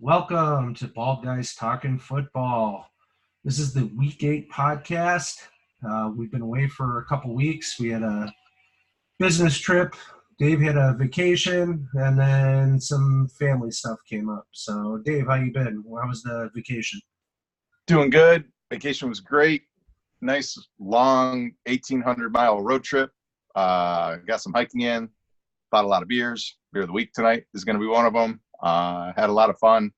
Welcome to Bald Guys Talking Football. This is the Week 8 podcast. We've been away for a couple weeks. We had a business trip. Dave had a vacation, and then some family stuff came up. So, Dave, how you been? How was the vacation? Doing good. Vacation was great. Nice, long 1,800-mile road trip. Got some hiking in. Bought a lot of beers. Beer of the week tonight is going to be one of them. Had a lot of fun.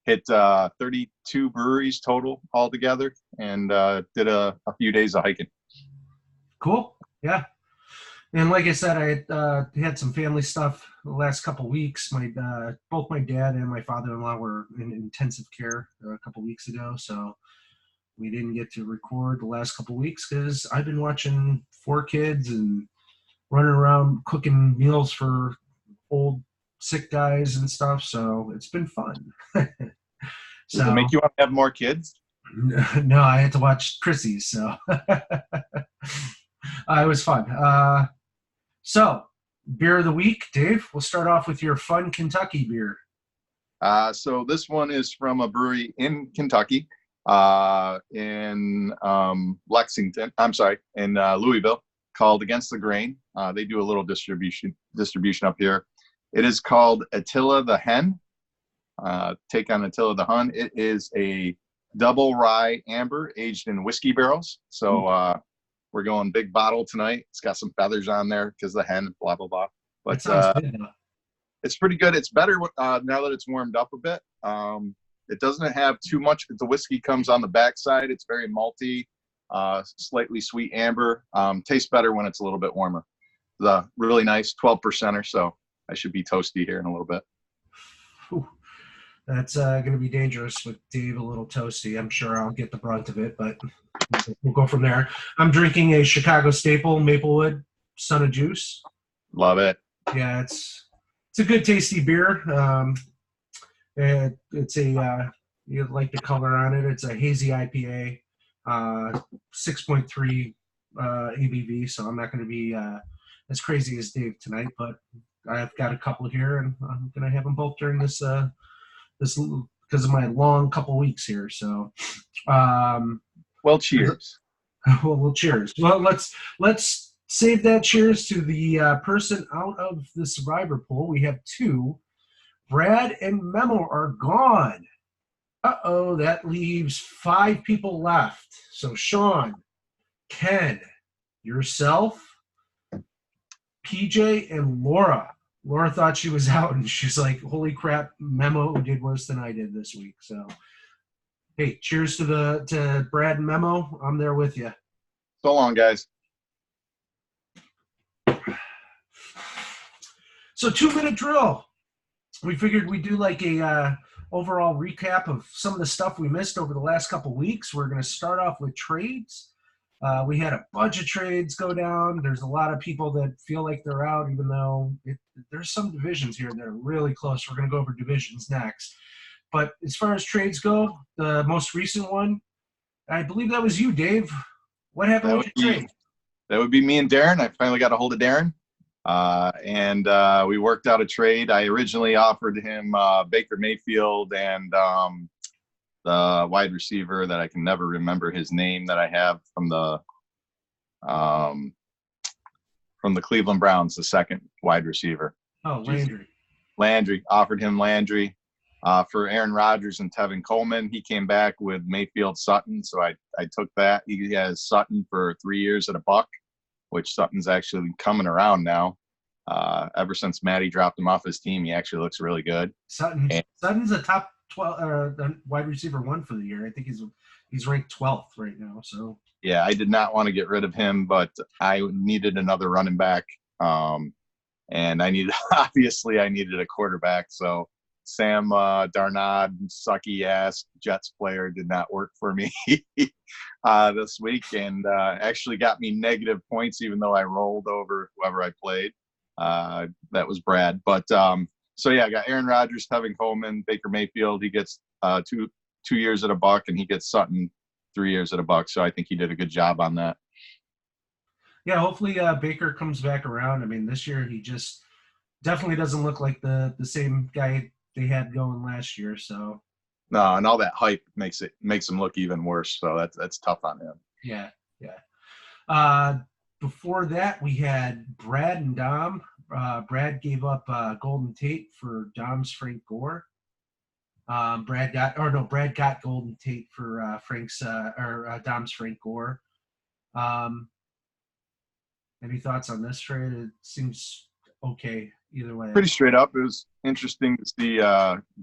Hit 32 breweries total altogether, and did a few days of hiking. Cool. Yeah. And like I said, I had some family stuff the last couple weeks. Both my dad and my father-in-law were in intensive care a couple weeks ago, so we didn't get to record the last couple weeks because I've been watching 4 kids and running around cooking meals for old sick guys and stuff. So it's been fun. Does it make you want to have more kids? No, I had to watch Chrissy's, so it was fun. So, beer of the week, Dave. We'll start off with your fun Kentucky beer. So this one is from a brewery in Kentucky, in Lexington. I'm sorry, in Louisville, called Against the Grain. They do a little distribution up here. It is called Attila the Hen. Take on Attila the Hun. It is a double rye amber aged in whiskey barrels. So we're going big bottle tonight. It's got some feathers on there because the hen, blah, blah, blah. But it's pretty good. It's better now that it's warmed up a bit. It doesn't have too much. The whiskey comes on the backside. It's very malty, slightly sweet amber. Tastes better when it's a little bit warmer. The really nice 12% or so. I should be toasty here in a little bit. Whew. That's going to be dangerous with Dave a little toasty. I'm sure I'll get the brunt of it, but we'll go from there. I'm drinking a Chicago staple, Maplewood Son of Juice. Love it. Yeah, it's a good, tasty beer. It's a you like the color on it. It's a hazy IPA, 6.3 ABV. So I'm not going to be as crazy as Dave tonight, but I've got a couple here, and I'm going to have them both during this because of my long couple weeks here. So, well, cheers. Well, cheers. Well, let's save that cheers to the person out of the survivor pool. We have 2. Brad and Memo are gone. Uh-oh, that leaves 5 people left. So Sean, Ken, yourself, PJ, and Laura. Laura thought she was out, and she's like, holy crap, Memo did worse than I did this week. So, hey, cheers to Brad and Memo. I'm there with you. So long, guys. So 2-minute drill. We figured we'd do like a overall recap of some of the stuff we missed over the last couple weeks. We're going to start off with trades. We had a bunch of trades go down. There's a lot of people that feel like they're out, even though there's some divisions here that are really close. We're going to go over divisions next. But as far as trades go, the most recent one, I believe that was you, Dave. What happened with your trade? That would be me and Darren. I finally got a hold of Darren, and we worked out a trade. I originally offered him Baker Mayfield and the wide receiver that I can never remember his name that I have from the Cleveland Browns, the second wide receiver. Oh, Landry. Landry. Offered him Landry for Aaron Rodgers and Tevin Coleman. He came back with Mayfield Sutton, so I took that. He has Sutton for 3 years at $1, which Sutton's actually coming around now. Ever since Matty dropped him off his team, he actually looks really good. Sutton's a top 12 wide receiver 1 for the year. I think he's ranked 12th right now. So yeah, I did not want to get rid of him, but I needed another running back, and I needed a quarterback. So Sam Darnold, sucky ass Jets player, did not work for me this week, and actually got me negative points, even though I rolled over whoever I played. That was Brad, but so yeah, I got Aaron Rodgers, Tevin Coleman, Baker Mayfield. He gets two years at $1, and he gets Sutton 3 years at $1. So I think he did a good job on that. Yeah, hopefully Baker comes back around. I mean, this year he just definitely doesn't look like the same guy they had going last year. So No, and all that hype makes him look even worse. So that's tough on him. yeah, yeah. Uh, Before that, we had Brad and Dom. Brad gave up Golden Tate for Dom's Frank Gore. Brad got Golden Tate for Dom's Frank Gore. Um, any thoughts on this trade? It seems okay either way. Pretty straight up. It was interesting to see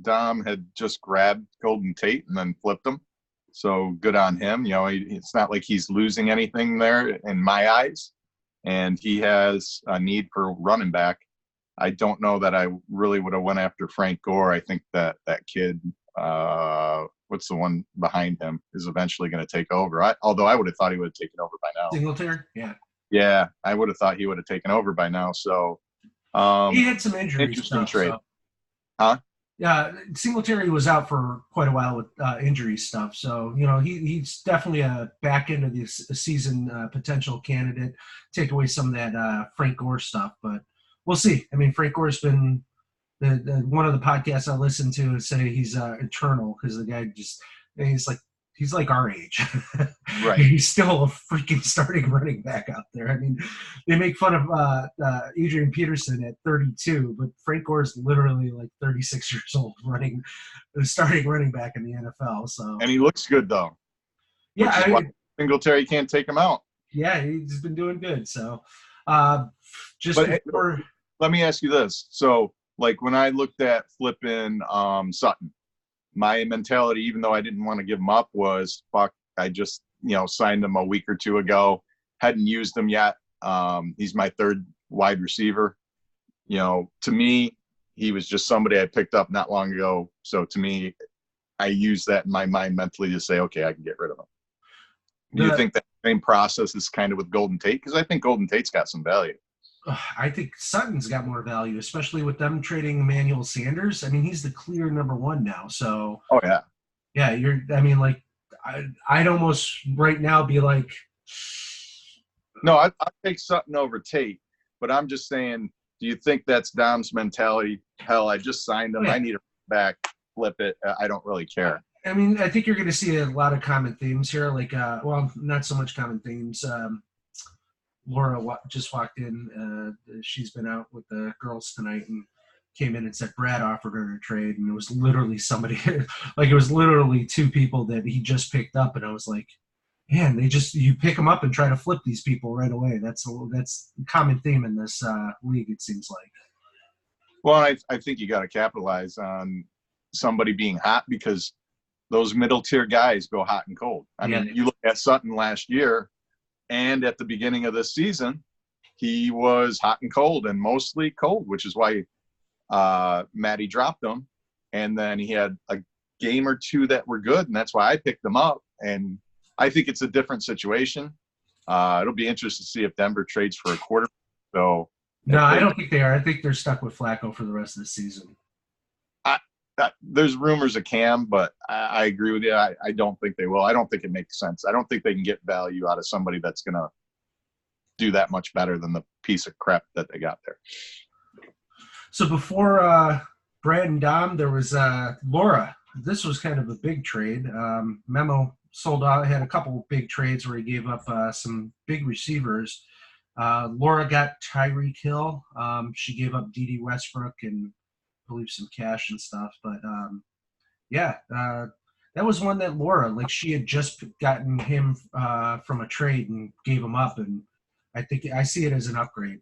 Dom had just grabbed Golden Tate and then flipped him. So good on him. You know, it's not like he's losing anything there in my eyes. And he has a need for running back. I don't know that I really would have went after Frank Gore. I think that kid, what's the one behind him, is eventually going to take over. Although I would have thought he would have taken over by now. Singletary? Yeah. Yeah, I would have thought he would have taken over by now. So he had some injuries. Interesting trade. So. Huh? Yeah, Singletary was out for quite a while with injury stuff. So, you know, he's definitely a back end of the season potential candidate. Take away some of that Frank Gore stuff, but we'll see. I mean, Frank Gore's been one of the podcasts I listen to say he's eternal because the guy he's like our age. Right. He's still a freaking starting running back out there. I mean, they make fun of Adrian Peterson at 32, but Frank Gore is literally like 36 years old starting running back in the NFL. So, and he looks good though. Yeah, Singletary can't take him out. Yeah, he's been doing good. So, let me ask you this. So, like when I looked at flipping Sutton, my mentality, even though I didn't want to give him up, was fuck. I just signed him a week or two ago. Hadn't used him yet. He's my third wide receiver. To me, he was just somebody I picked up not long ago. So to me, I use that in my mind mentally to say, okay, I can get rid of him. Do you think that same process is kind of with Golden Tate? Because I think Golden Tate's got some value. I think Sutton's got more value, especially with them trading Emmanuel Sanders. I mean, he's the clear number one now. So, oh yeah, yeah. I'd almost right now be like, no, I'd take Sutton over Tate. But I'm just saying, do you think that's Dom's mentality? Hell, I just signed him. Yeah. I need a back. Flip it. I don't really care. I mean, I think you're going to see a lot of common themes here. Like, not so much common themes. Laura just walked in. She's been out with the girls tonight and came in and said Brad offered her a trade. And it was literally somebody, like it was literally two people that he just picked up. And I was like, man, you pick them up and try to flip these people right away. That's a common theme in this league, it seems like. Well, I think you got to capitalize on somebody being hot because those middle tier guys go hot and cold. I mean, you look at Sutton last year and at the beginning of this season, he was hot and cold and mostly cold, which is why Matty dropped him. And then he had a game or two that were good, and that's why I picked them up. And I think it's a different situation. It'll be interesting to see if Denver trades for a quarter. So no, I don't think they are. I think they're stuck with Flacco for the rest of the season. There's rumors of Cam, but I agree with you. I don't think they will. I don't think it makes sense. I don't think they can get value out of somebody that's going to do that much better than the piece of crap that they got there. So before Brad and Dom, there was Laura. This was kind of a big trade. Memo sold out, had a couple big trades where he gave up some big receivers. Laura got Tyreek Hill. She gave up D.D. Westbrook and I believe some cash and stuff. But that was one that Laura, like she had just gotten him from a trade and gave him up. And I think I see it as an upgrade.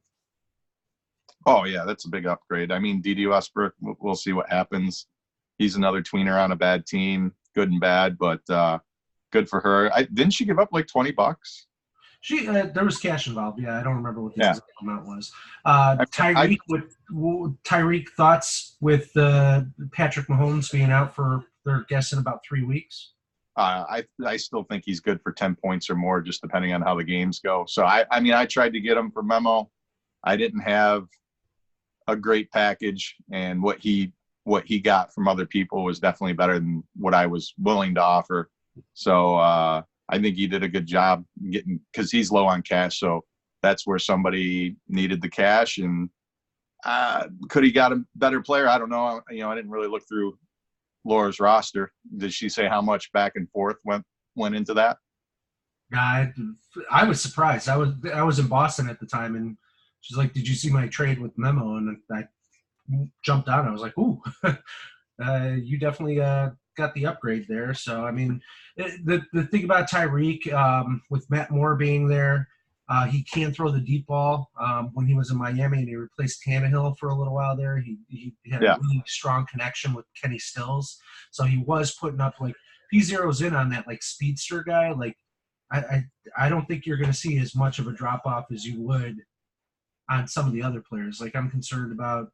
Oh, yeah, that's a big upgrade. I mean, D.D. Westbrook, we'll see what happens. He's another tweener on a bad team, good and bad, but good for her. Didn't she give up like $20? There was cash involved. Yeah, I don't remember what the exact amount was. Tyreek thoughts with Patrick Mahomes being out for, they're guessing, about 3 weeks? I still think he's good for 10 points or more, just depending on how the games go. So, I tried to get him for Memo. I didn't have a great package, and what he got from other people was definitely better than what I was willing to offer. So I think he did a good job getting, because he's low on cash. So that's where somebody needed the cash, and Could he got a better player? I don't know. I didn't really look through Laura's roster. Did she say how much back and forth went into that? I was surprised. I was in Boston at the time, and she's like, "Did you see my trade with Memo?" And I jumped on. I was like, "Ooh, you definitely got the upgrade there." So I mean, the thing about Tyreek, with Matt Moore being there, he can throw the deep ball. When he was in Miami and he replaced Tannehill for a little while there, he had a really strong connection with Kenny Stills. So he was putting up, like, he zeroes in on that, like, speedster guy. Like, I don't think you're going to see as much of a drop off as you would on some of the other players. Like, I'm concerned about,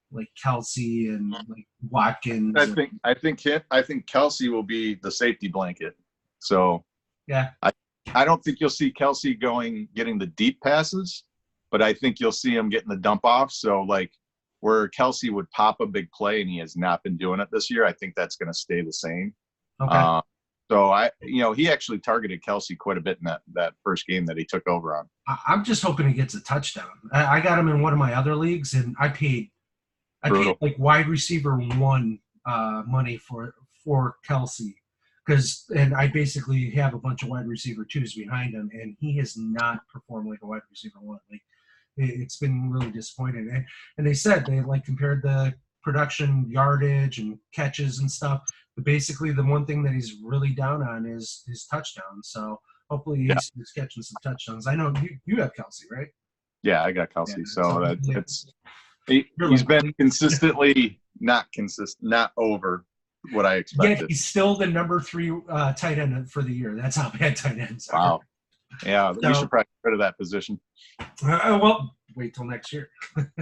like, Kelsey and, like, Watkins. I think Kelsey will be the safety blanket. So yeah, I don't think you'll see Kelsey getting the deep passes, but I think you'll see him getting the dump off. So, like, where Kelsey would pop a big play and he has not been doing it this year, I think that's going to stay the same. okay. So he actually targeted Kelsey quite a bit in that first game that he took over on. I'm just hoping he gets a touchdown. I got him in one of my other leagues, and I paid like wide receiver one money for Kelsey, and I basically have a bunch of wide receiver twos behind him, and he has not performed like a wide receiver one. Like, it's been really disappointing. And they said they, like, compared the production, yardage, and catches and stuff. But basically, the one thing that he's really down on is his touchdowns. So hopefully he's catching some touchdowns. I know you have Kelsey, right? Yeah, I got Kelsey. So he's been consistently not over what I expected. Yeah, he's still the number 3 tight end for the year. That's how bad tight ends are. Wow. Yeah, we should probably get rid of that position. Well, wait till next year.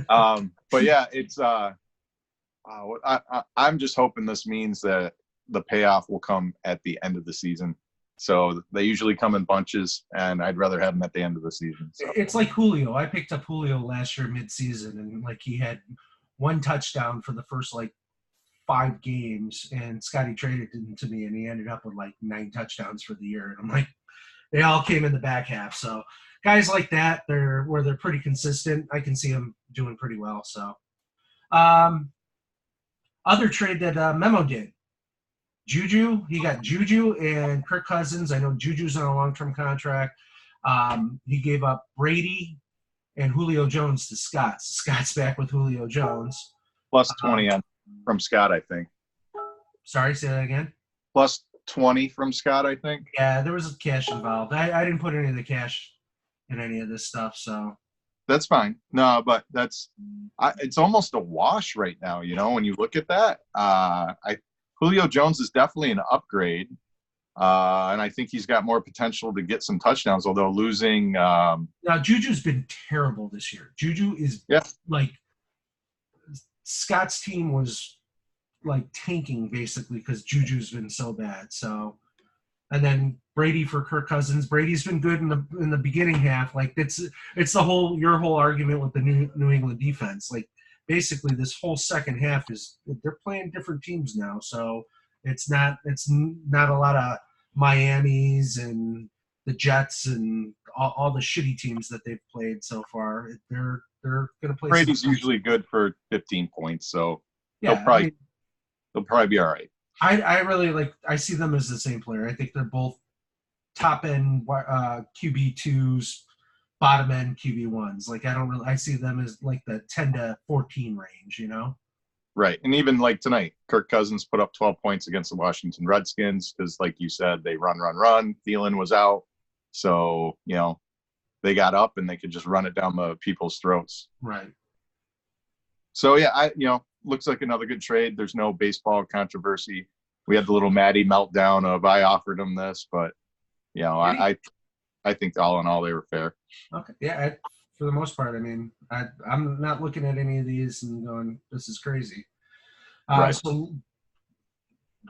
But yeah, it's I'm just hoping this means that the payoff will come at the end of the season. So they usually come in bunches, and I'd rather have them at the end of the season. So. It's like Julio. I picked up Julio last year mid-season, and, like, he had 1 touchdown for the first, like, 5 games, and Scotty traded him to me, and he ended up with, like, 9 touchdowns for the year. And I'm like, they all came in the back half. So guys like that, they're pretty consistent. I can see them doing pretty well. So other trade that Memo did, Juju. He got Juju and Kirk Cousins. I know Juju's on a long-term contract. He gave up Brady and Julio Jones to Scott. Scott's back with Julio Jones. Plus 20 from Scott, I think. Sorry, say that again. Plus 20 from Scott, I think. Yeah, there was cash involved. I didn't put any of the cash in any of this stuff, so. That's fine. No, but it's almost a wash right now, when you look at that. Julio Jones is definitely an upgrade, and I think he's got more potential to get some touchdowns, although losing now, Juju's been terrible this year. Juju is like, Scott's team was, like, tanking basically because Juju's been so bad. So, and then Brady for Kirk Cousins. Brady's been good in the beginning half. Like, it's your whole argument with the New England defense. Like, basically this whole second half is they're playing different teams now. So it's not a lot of Miamis and the Jets and all the shitty teams that they've played so far. They're going to play. Brady's usually good for 15 points, so yeah, they'll probably be all right. I really I see them as the same player. I think they're both top end QB2s, bottom end QB1s. Like, I see them as, like, the 10 to 14 range, Right. And even, like, tonight, Kirk Cousins put up 12 points against the Washington Redskins because, like you said, they run. Thielen was out. So, they got up and they could just run it down the people's throats. Right. So, yeah, looks like another good trade. There's no baseball controversy. We had the little Maddie meltdown of I offered him this, but, I think all in all they were fair. Okay. Yeah, for the most part, I mean, I'm not looking at any of these and going, this is crazy. Right. So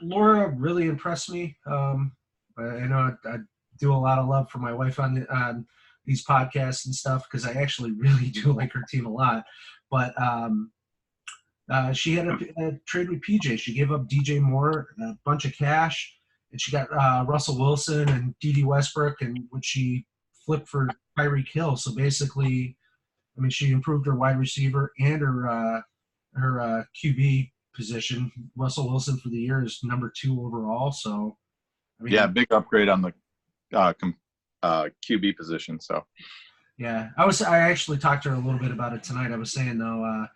Laura really impressed me. I know I do a lot of love for my wife on these podcasts and stuff because I actually really do like her team a lot. But she had a trade with PJ. She gave up DJ Moore, a bunch of cash, and she got Russell Wilson and D.D. Westbrook, and when she flipped for Tyreek Hill. So basically, I mean, she improved her wide receiver and her QB position. Russell Wilson for the year is number 2 overall. So, I Yeah, mean, big upgrade on the QB position. So yeah, I actually talked to her a little bit about it tonight. I was saying though,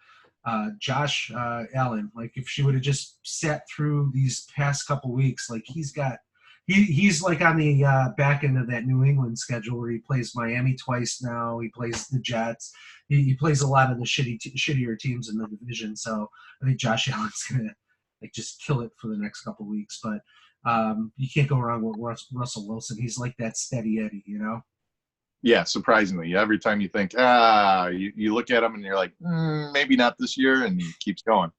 Josh Allen, like if she would have just sat through these past couple weeks, like he's like on the back end of that New England schedule where he plays Miami twice now. He plays the Jets. He plays a lot of the shittier teams in the division. So I think Josh Allen's gonna like just kill it for the next couple weeks. But you can't go wrong with Russell Wilson. He's like that steady Eddie, you know. yeah, surprisingly, every time you think, you look at him and you're like, maybe not this year, and he keeps going.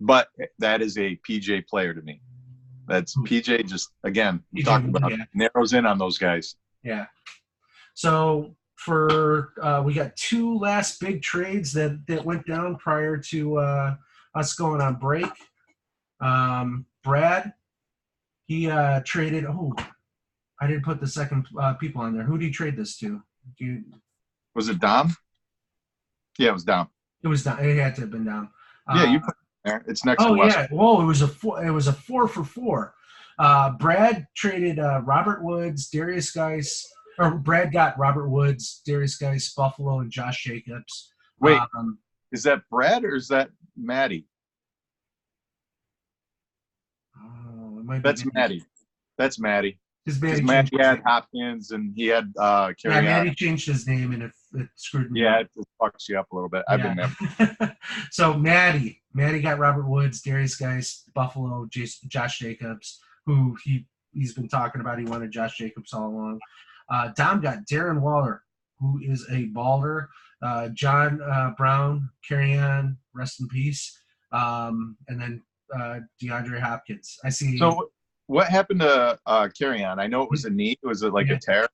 But that is a PJ player to me. That's PJ. Just again, we PJ, talked about yeah. narrows in on those guys. Yeah. So for we got 2 last big trades that went down prior to us going on break. Brad, he traded. Oh, I didn't put the second people on there. Who did he trade this to? Was it Dom? Yeah, it was Dom. It was down. It had to have been down. Yeah, you put it there. It's next to Oh West. yeah. Whoa! It was a 4. It was a 4 for 4. Brad traded Robert Woods, Darius Geis, or Brad got Robert Woods, Darius Geis, Buffalo, and Josh Jacobs. Wait, is that Brad or is that Maddie? Oh, it might be That's Maddie. That's Maddie. Because Maddie had Hopkins and he had Carry yeah, On. Maddie changed his name and it screwed me Yeah, up. it just fucks you up a little bit. I've been there. So Maddie got Robert Woods, Darius Geis, Buffalo, Josh Jacobs, who he's been talking about. He wanted Josh Jacobs all along. Dom got Darren Waller, who is a baller. John Brown, Carry On, rest in peace. And then DeAndre Hopkins. I see. So what happened to Carry On? I know it was a knee. Was it like a tear?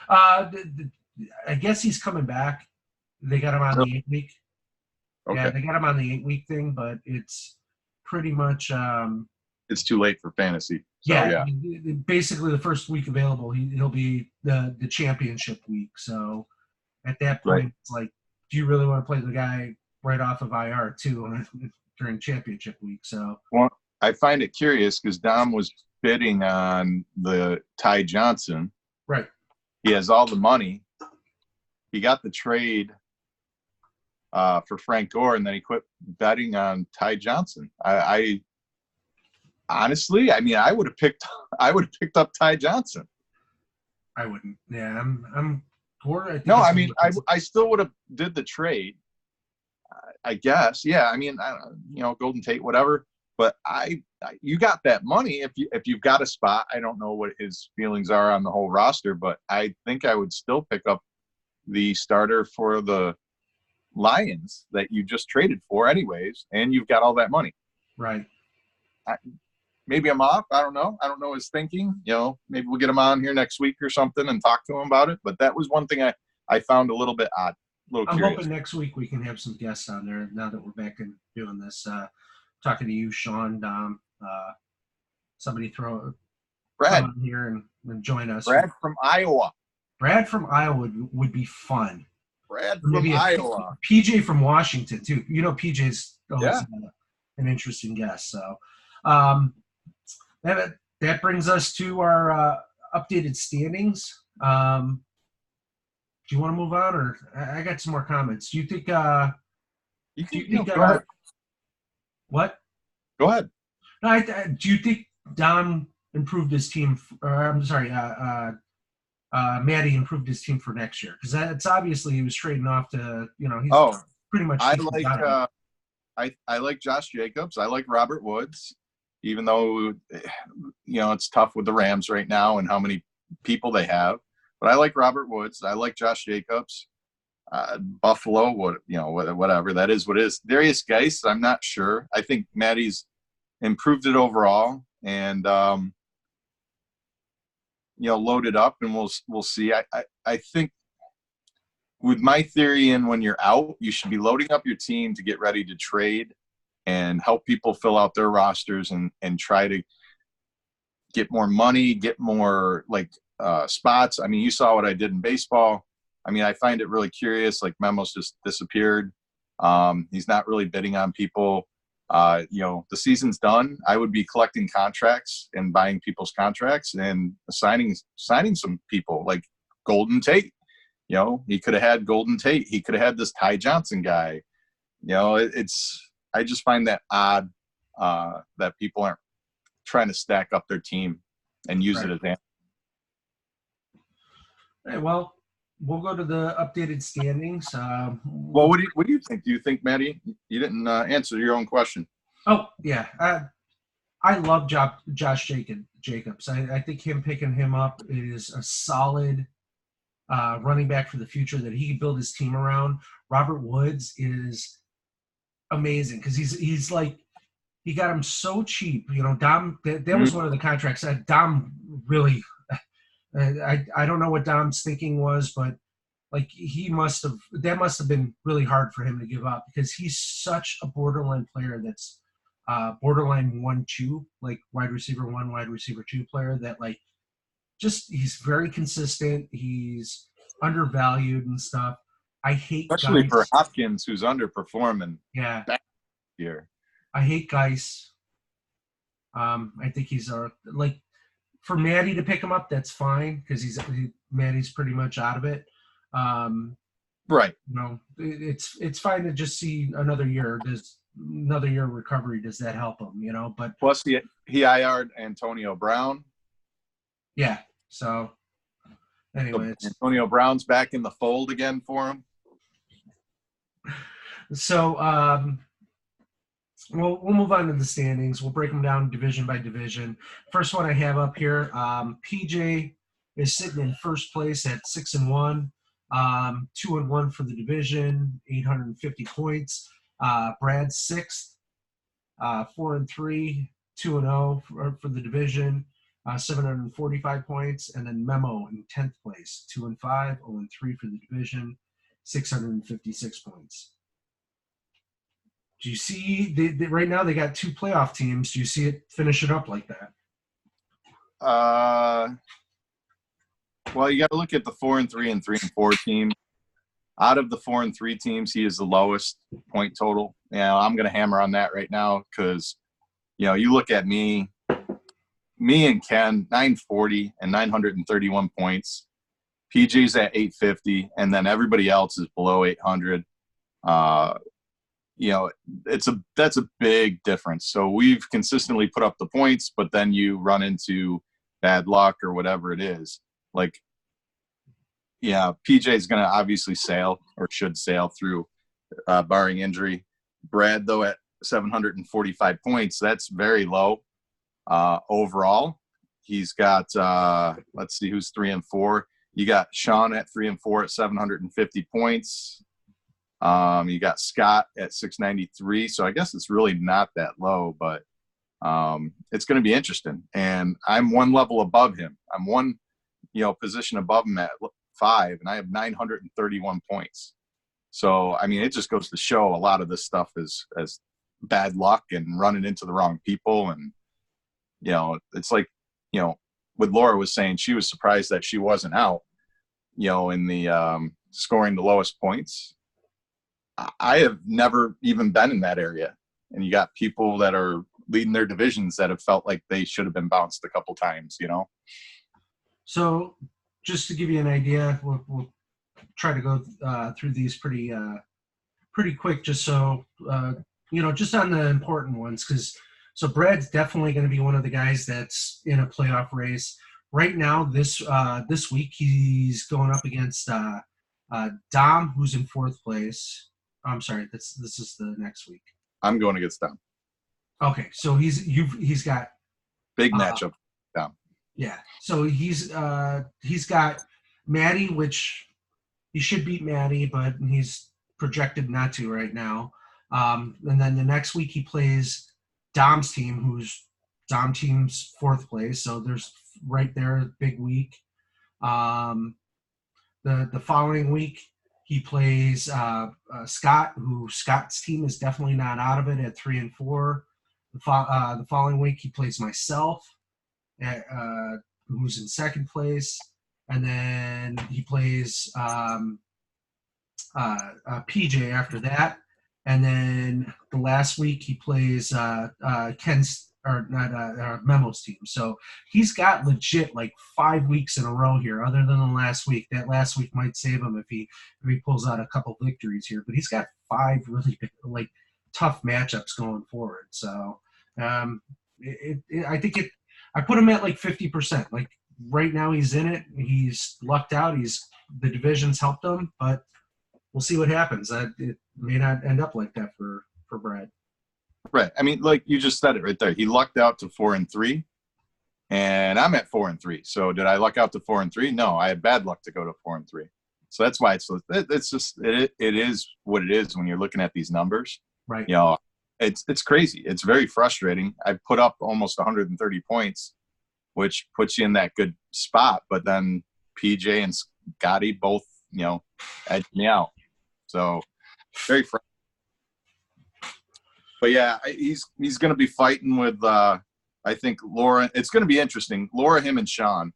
I guess he's coming back. They got him on the 8 week. Okay. Yeah, they got him on the 8 week thing, but it's pretty much. It's too late for fantasy. So, yeah, basically the first week available, he'll be the championship week. So at that point, It's like, do you really want to play the guy right off of IR too during championship week? So well, I find it curious because Dom was bidding on the Ty Johnson. Right. He has all the money. He got the trade for Frank Gore, and then he quit betting on Ty Johnson. I honestly, I mean, I would have picked up Ty Johnson. I wouldn't. Yeah, I'm Gore. I still would have did the trade. I guess. Yeah. I mean, Golden Tate, whatever. But you got that money if you've got a spot. I don't know what his feelings are on the whole roster, but I think I would still pick up the starter for the Lions that you just traded for anyways, and you've got all that money. Right. Maybe I'm off. I don't know. I don't know his thinking. Maybe we'll get him on here next week or something and talk to him about it. But that was one thing I found a little bit odd. I'm hoping next week we can have some guests on there now that we're back and doing this. Talking to you, Sean, Dom, somebody throw Brad on here and join us. Brad from Iowa. Brad from Iowa would be fun. Brad from Iowa. PJ from Washington too. PJ's always an interesting guest. So that brings us to our updated standings. Do you want to move on, or I got some more comments? Do you think? Go ahead. What? Go ahead. No, do you think Dom improved his team? Or I'm sorry, Maddie improved his team for next year? Because it's obviously he was trading off to, he's pretty much. I like Josh Jacobs. I like Robert Woods, even though it's tough with the Rams right now and how many people they have. But I like Robert Woods. I like Josh Jacobs. Buffalo, whatever. That is what it is. Darius Geis, I'm not sure. I think Maddie's improved it overall and, loaded up, and we'll see. I think with my theory in when you're out, you should be loading up your team to get ready to trade and help people fill out their rosters and try to get more money, get more spots. I mean, you saw what I did in baseball. I mean, I find it really curious. Like Memo's just disappeared. He's not really bidding on people. The season's done. I would be collecting contracts and buying people's contracts and signing some people like Golden Tate. He could have had Golden Tate. He could have had this Ty Johnson guy. I just find that odd that people aren't trying to stack up their team and use it as ammo. Hey, well, we'll go to the updated standings. Well, what do you think? Do you think, Maddie, you didn't answer your own question? Oh, yeah. I love Josh Jacobs. I think picking him up is a solid running back for the future that he can build his team around. Robert Woods is amazing because he's like, he got him so cheap. Dom, that was one of the contracts that Dom really – I don't know what Dom's thinking was, but like that must have been really hard for him to give up because he's such a borderline player that's borderline 1-2, like wide receiver 1, wide receiver 2 player that like just he's very consistent. He's undervalued and stuff. I hate especially guys. For Hopkins, who's underperforming. Yeah, here. I hate Geis. I think he's like. For Maddie to pick him up, that's fine because Maddie's pretty much out of it. Right. It's fine to just see another year. Does another year of recovery? Does that help him? But plus he IR'd Antonio Brown. Yeah. So, anyways, Antonio Brown's back in the fold again for him. So, we'll move on to the standings. We'll break them down division by division. First one I have up here, PJ is sitting in first place at 6-1, 2-1 for the division, 850 points. Brad's sixth, 4-3, 2-0 for the division, 745 points. And then Memo in 10th place, 2-5, 0-3 for the division, 656 points. Do you see right now they got 2 playoff teams? Do you see it finish it up like that? Well, you got to look at the 4-3 and 3-4 team. Out of the 4-3 teams, he is the lowest point total. I'm going to hammer on that right now because, you look at me and Ken, 940 and 931 points. PJ's at 850, and then everybody else is below 800. That's a big difference. So we've consistently put up the points, but then you run into bad luck or whatever it is. Like, PJ is going to obviously sail or should sail through, barring injury. Brad, though, at 745 points, that's very low overall. He's got, let's see, who's 3 and 4. You got Sean at 3 and 4 at 750 points. You got Scott at 693. So I guess it's really not that low, but it's going to be interesting. And I'm one level above him. I'm one, position above him at 5, and I have 931 points. So, I mean, it just goes to show a lot of this stuff is as bad luck and running into the wrong people. And, it's like, what Laura was saying, she was surprised that she wasn't out, in the scoring the lowest points. I have never even been in that area. And you got people that are leading their divisions that have felt like they should have been bounced a couple times, So just to give you an idea, we'll try to go through these pretty quick just so, just on the important ones. So Brad's definitely going to be one of the guys that's in a playoff race. Right now, this week, he's going up against Dom, who's in 4th place. I'm sorry, this is the next week. I'm going against Dom. Okay, so he's got big matchup. Dom. Yeah, so he's got Maddie, which he should beat Maddie, but he's projected not to right now. And then the next week he plays Dom's team, who's Dom team's 4th place. So there's right there, big week. The following week he plays Scott, who Scott's team is definitely not out of it at 3 and 4. The following week he plays myself, who's in 2nd place. and then he plays PJ after that, and then the last week he plays Ken's or not Memo's team. So he's got legit like 5 weeks in a row here, other than the last week. That last week might save him if he pulls out a couple victories here, but he's got 5 really like tough matchups going forward. So I think I put him at like 50%. Like right now he's in it. He's lucked out. The division's helped him, but we'll see what happens. It may not end up like that for Brad. Right. I mean, like you just said it right there. He lucked out to 4-3, and I'm at 4-3. So did I luck out to 4-3? No, I had bad luck to go to 4-3. So that's why it's just it is what it is when you're looking at these numbers. Right. You know, it's crazy. It's very frustrating. I put up almost 130 points, which puts you in that good spot. But then PJ and Scotty both, edged me out. So very frustrating. But yeah, he's going to be fighting with I think Laura. It's going to be interesting. Laura, him, and Sean.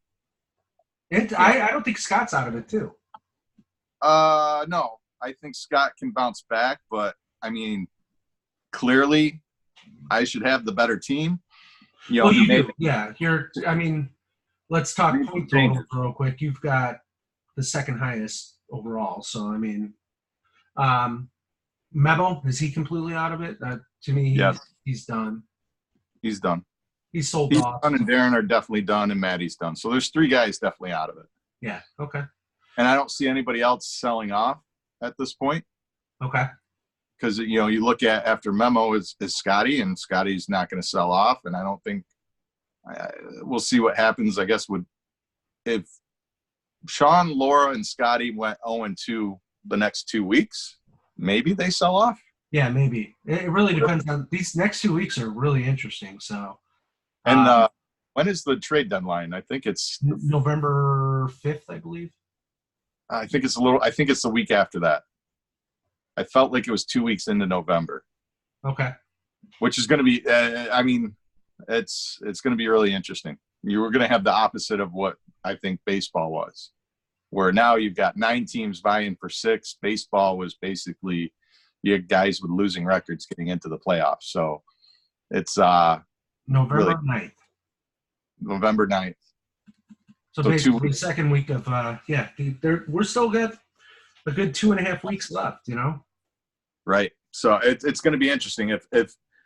I don't think Scott's out of it too. No, I think Scott can bounce back, but I mean, clearly, I should have the better team. Well, you do. Yeah, I mean, let's talk point totals real quick. You've got the second highest overall. So I mean, Mebo, is he completely out of it? To me, he's done. He's done. He's sold off. Done, and Darren are definitely done, and Maddie's done. So there's 3 guys definitely out of it. Yeah. Okay. And I don't see anybody else selling off at this point. Okay. Because you look at after Memo is Scotty, and Scotty's not going to sell off, and I don't think we'll see what happens. I guess if Sean, Laura, and Scotty went 0-2 the next 2 weeks, maybe they sell off. Yeah, maybe. It really depends on these next 2 weeks are really interesting. So, and when is the trade deadline? I think it's November 5th, I believe. I think it's the week after that. I felt like it was 2 weeks into November. Okay. Which is going to be, I mean, it's going to be really interesting. You were going to have the opposite of what I think baseball was, where now you've got 9 teams vying for 6. Baseball was basically you had guys with losing records getting into the playoffs. So it's November 9th. November 9th. So basically the second week of we're still got a good 2.5 weeks left, Right. So it's going to be interesting.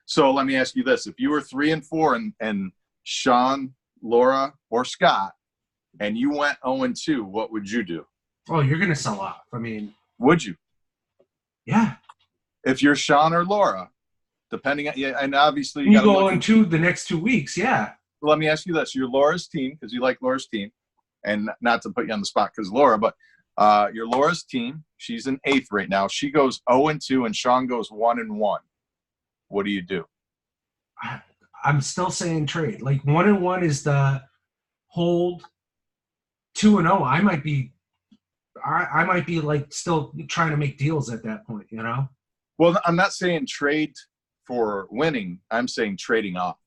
So let me ask you this. If you were 3-4 and Sean, Laura, or Scott, and you went 0-2, what would you do? Oh, you're going to sell off. I mean. Would you? Yeah. If you're Sean or Laura, depending on, and obviously you go 0-2 the next 2 weeks, yeah. Let me ask you this. You're Laura's team, because you like Laura's team, and not to put you on the spot because Laura, but you're Laura's team. She's in 8th right now. She goes 0-2, and Sean goes 1-1. What do you do? I'm still saying trade. Like 1-1 is the hold. 2-0, I might be like still trying to make deals at that point, Well, I'm not saying trade for winning. I'm saying trading off.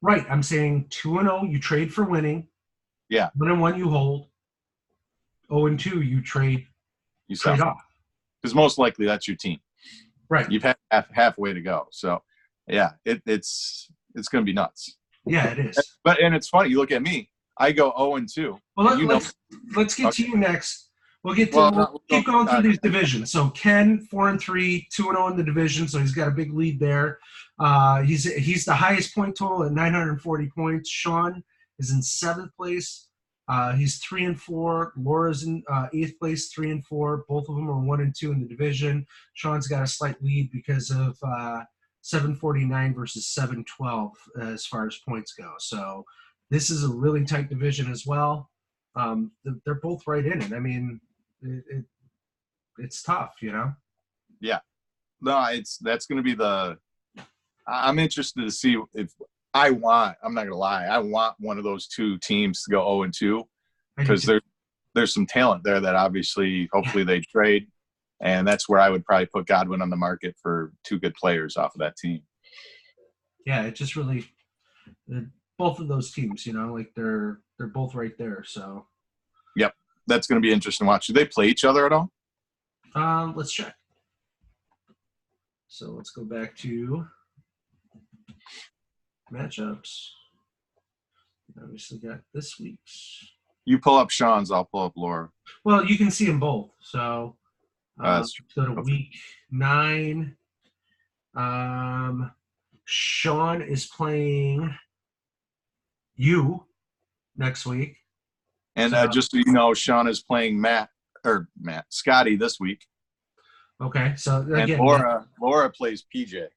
Right. I'm saying 2-0, you trade for winning. Yeah. 1-1, you hold. 0-2, you trade. You trade off. Because most likely that's your team. Right. You've had halfway to go. So, yeah, it's going to be nuts. Yeah, it is. And it's funny. You look at me. I go 0-2. Well, let's get to you next. We'll get to we'll keep going through these divisions. So Ken 4-3, 2-0 in the division, so he's got a big lead there. He's the highest point total at 940 points. Sean is in 7th place. He's 3-4. Laura's in 8th place, 3-4. Both of them are 1-2 in the division. Sean's got a slight lead because of 749 versus 712 as far as points go. So this is a really tight division as well. They're both right in it. I mean, it's tough, Yeah. No, that's going to be I'm interested to see if I'm not going to lie. I want one of those 2 teams to go 0-2 because there's some talent there that obviously, hopefully they trade. And that's where I would probably put Godwin on the market for 2 good players off of that team. Yeah, it just really both of those teams. Like they're both right there. So Yep, that's going to be interesting to watch. Do they play each other at all? let's check. So let's go back to matchups. Obviously got this week's. You pull up Sean's, I'll pull up Laura. Well, you can see them both. So That's go to week 9. Sean is playing you next week. And just so you know, Sean is playing Scotty this week. Okay, so again, and Laura plays PJ.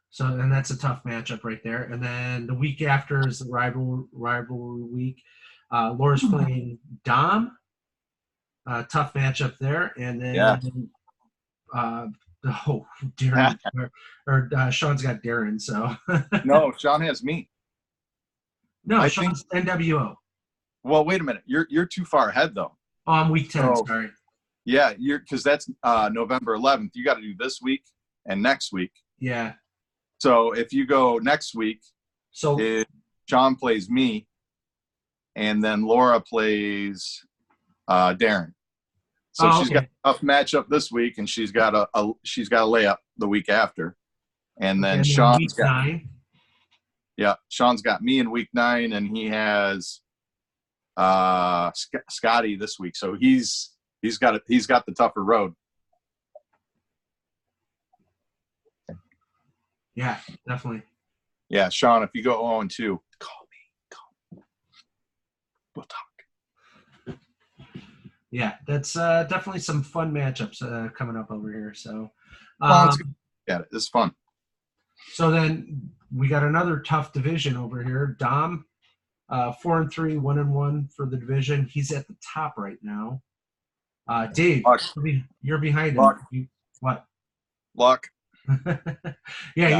So, and that's a tough matchup right there. And then the week after is the rivalry week. Laura's playing Dom. Tough matchup there. And then, Darren, Sean's got Darren. So no, Sean has me. No, Sean's NWO. Well, wait a minute. You're too far ahead though. Oh, I'm week 10. Sorry. Yeah, because that's November 11th. You got to do this week and next week. Yeah. So if you go next week, Sean plays me, and then Laura plays Darren. So she's got a tough matchup this week, and she's got a layup the week after, and then Sean's got 9. Yeah, Sean's got me in week 9, and he has Scotty this week. So he's got the tougher road. Yeah, definitely. Yeah, Sean, if you go 0-2, call me. We'll talk. Yeah, that's definitely some fun matchups coming up over here. So, it's fun. So then we got another tough division over here. Dom, 4-3, 1-1 for the division. He's at the top right now. Dave, you're behind him. What? Luck. Yeah,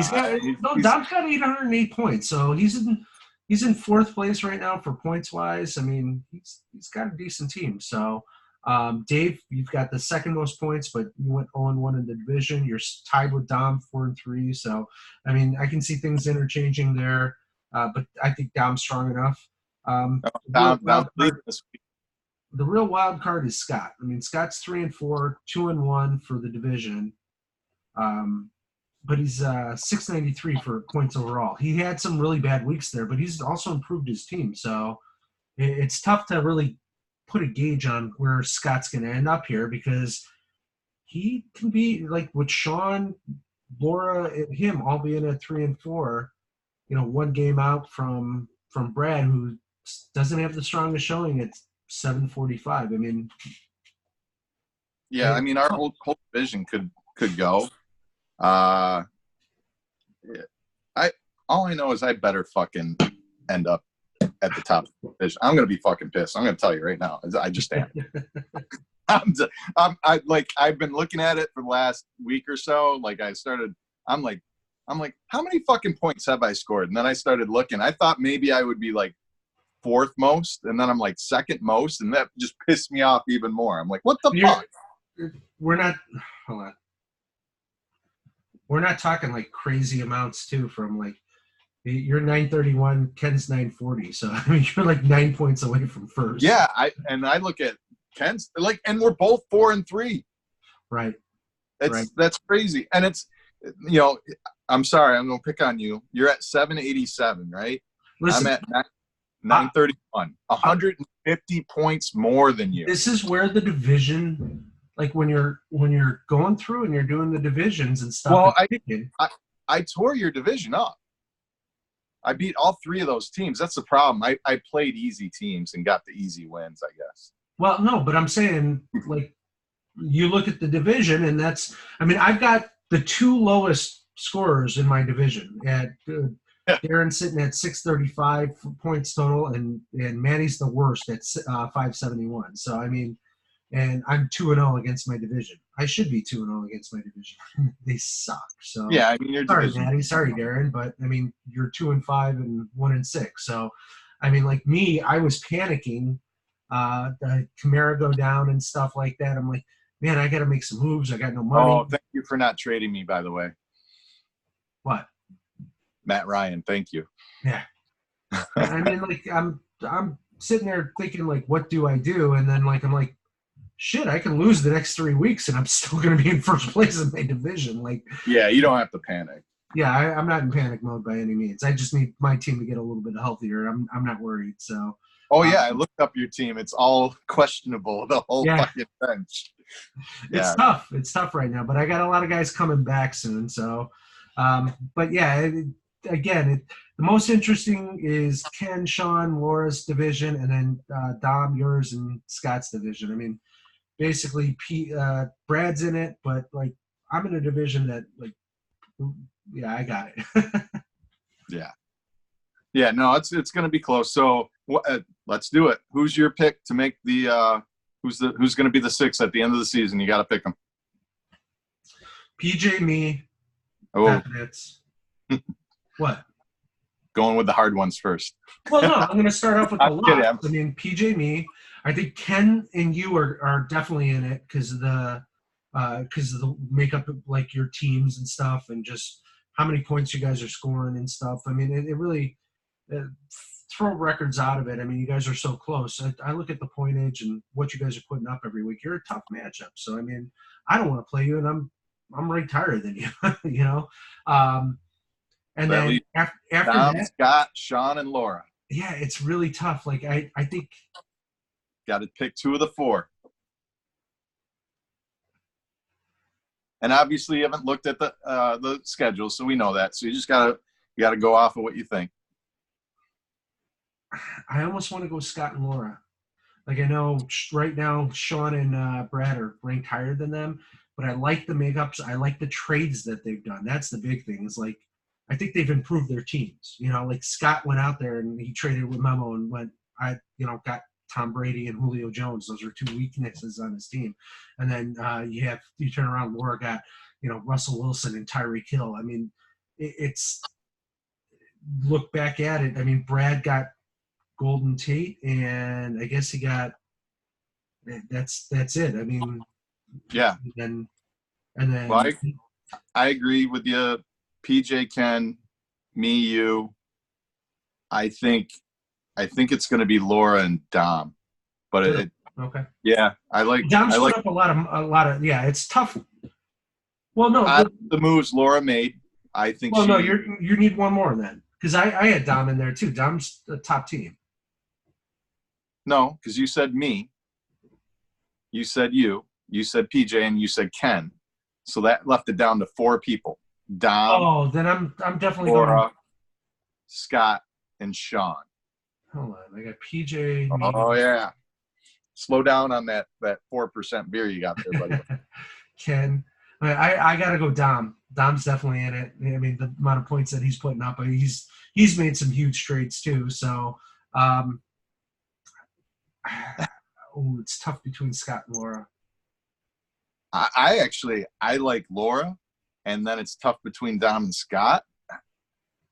Dom's got 808 points, so he's in 4th place right now for points wise. I mean, he's got a decent team. So, Dave, you've got the second most points, but you went 0-1 in the division. You're tied with Dom 4-3. So, I mean, I can see things interchanging there, but I think Dom's strong enough. The real wild card is Scott. I mean, Scott's 3-4, 2-1 for the division. But he's 693 for points overall. He had some really bad weeks there, but he's also improved his team. So it's tough to really put a gauge on where Scott's going to end up here, because he can be like with Sean, Laura, and him all being at 3-4, one game out from Brad, who doesn't have the strongest showing at 745. I mean, yeah, I mean, our whole division could go. All I know is I better fucking end up at the top of the division. I'm gonna be fucking pissed. I'm gonna tell you right now. I just am. I've been looking at it for the last week or so. I'm like, how many fucking points have I scored? And then I started looking. I thought maybe I would be like 4th most, and then I'm like 2nd most, and that just pissed me off even more. I'm like, what the fuck? Hold on. We're not talking like crazy amounts too. From like, you're 931, Ken's 940. So I mean, you're like 9 points away from first. Yeah, I look at Ken's and we're both 4-3. Right. That's crazy. And it's, I'm sorry, I'm gonna pick on you. You're at 787, right? Listen, I'm at 931, 150 points more than you. This is where the division. Like when you're going through and you're doing the divisions and stuff. Well, I tore your division up. I beat all 3 of those teams. That's the problem. I played easy teams and got the easy wins, I guess. Well, no, but I'm saying, like, you look at the division, and I've got the 2 lowest scorers in my division. At Darren sitting at 635 points total, and Maddie's the worst at 571. So I mean. And I'm 2-0 against my division. I should be 2-0 against my division. They suck. So yeah, I mean, your sorry, division. Maddie. Sorry, Darren. But I mean, you're 2-5 and 1-6. So, I mean, like me, I was panicking. The Camara go down and stuff like that. I'm like, man, I got to make some moves. I got no money. Oh, thank you for not trading me, by the way. What? Matt Ryan. Thank you. Yeah. I mean, like I'm sitting there thinking like, what do I do? And then like I'm like, shit, I can lose the next 3 weeks and I'm still going to be in first place in my division. Like, Yeah, you don't have to panic. yeah, I'm not in panic mode by any means. I just need my team to get a little bit healthier. I'm not worried. So, Oh um, yeah, I looked up your team. It's all questionable. The whole yeah, fucking bench. it's Yeah, tough. It's tough right now, but I got a lot of guys coming back soon. So, but yeah, again, the most interesting is Ken, Sean, Laura's division, and then Dom, yours, and Scott's division. I mean, basically, Brad's in it, but like I'm in a division that like, yeah, I got it. yeah, yeah. No, it's going to be close. So let's do it. Who's your pick to make the? Who's going to be the sixth at the end of the season? You got to pick them. PJ, me, Oh, definites. What? going with the hard ones first. Well, no, I'm going to start off with the I'm kidding. locks. I mean, PJ, me. I think Ken and you are definitely in it because of the makeup of like your teams and stuff, and just how many points you guys are scoring and stuff. I mean, it really uh, throw records out of it. I mean, you guys are so close. I look at the pointage and what you guys are putting up every week. You're a tough matchup. So I mean, I don't want to play you, and I'm ranked higher than you. You know. And So at then least after Tom, that, Scott, Sean, and Laura. yeah, it's really tough. Like I think Got to pick two of the four. And obviously, you haven't looked at the schedule, so we know that. So you gotta go off of what you think. I almost want to go Scott and Laura. Like I know right now Sean and Brad are ranked higher than them, but I like the makeups. I like the trades that they've done. That's the big thing. Is like I think they've improved their teams. You know, like Scott went out there and he traded with Memo and got Tom Brady and Julio Jones. Those are two weaknesses on his team. And then you turn around, Laura got Russell Wilson and Tyreek Hill. I mean, it's look back at it. I mean, Brad got Golden Tate, and I guess he got that's it. I mean, Yeah. And then Well, I agree with you. PJ, Ken, me, you. I think it's going to be Laura and Dom, but okay. Yeah, Dom's put up a lot of yeah. It's tough. Well, no, the moves Laura made. I think. Well, no, you need one more then, because I had Dom in there too. Dom's the top team. No, because you said me. You said you said PJ, and you said Ken. So that left it down to four people. Dom. Oh, then I'm definitely Laura, going. Scott, and Sean. Hold on, I got PJ. Oh yeah. Slow down on that 4% beer you got there, buddy. Ken. I got to go Dom. Dom's definitely in it. I mean, the amount of points that he's putting up, he's made some huge trades too. So, it's tough between Scott and Laura. I like Laura, and then it's tough between Dom and Scott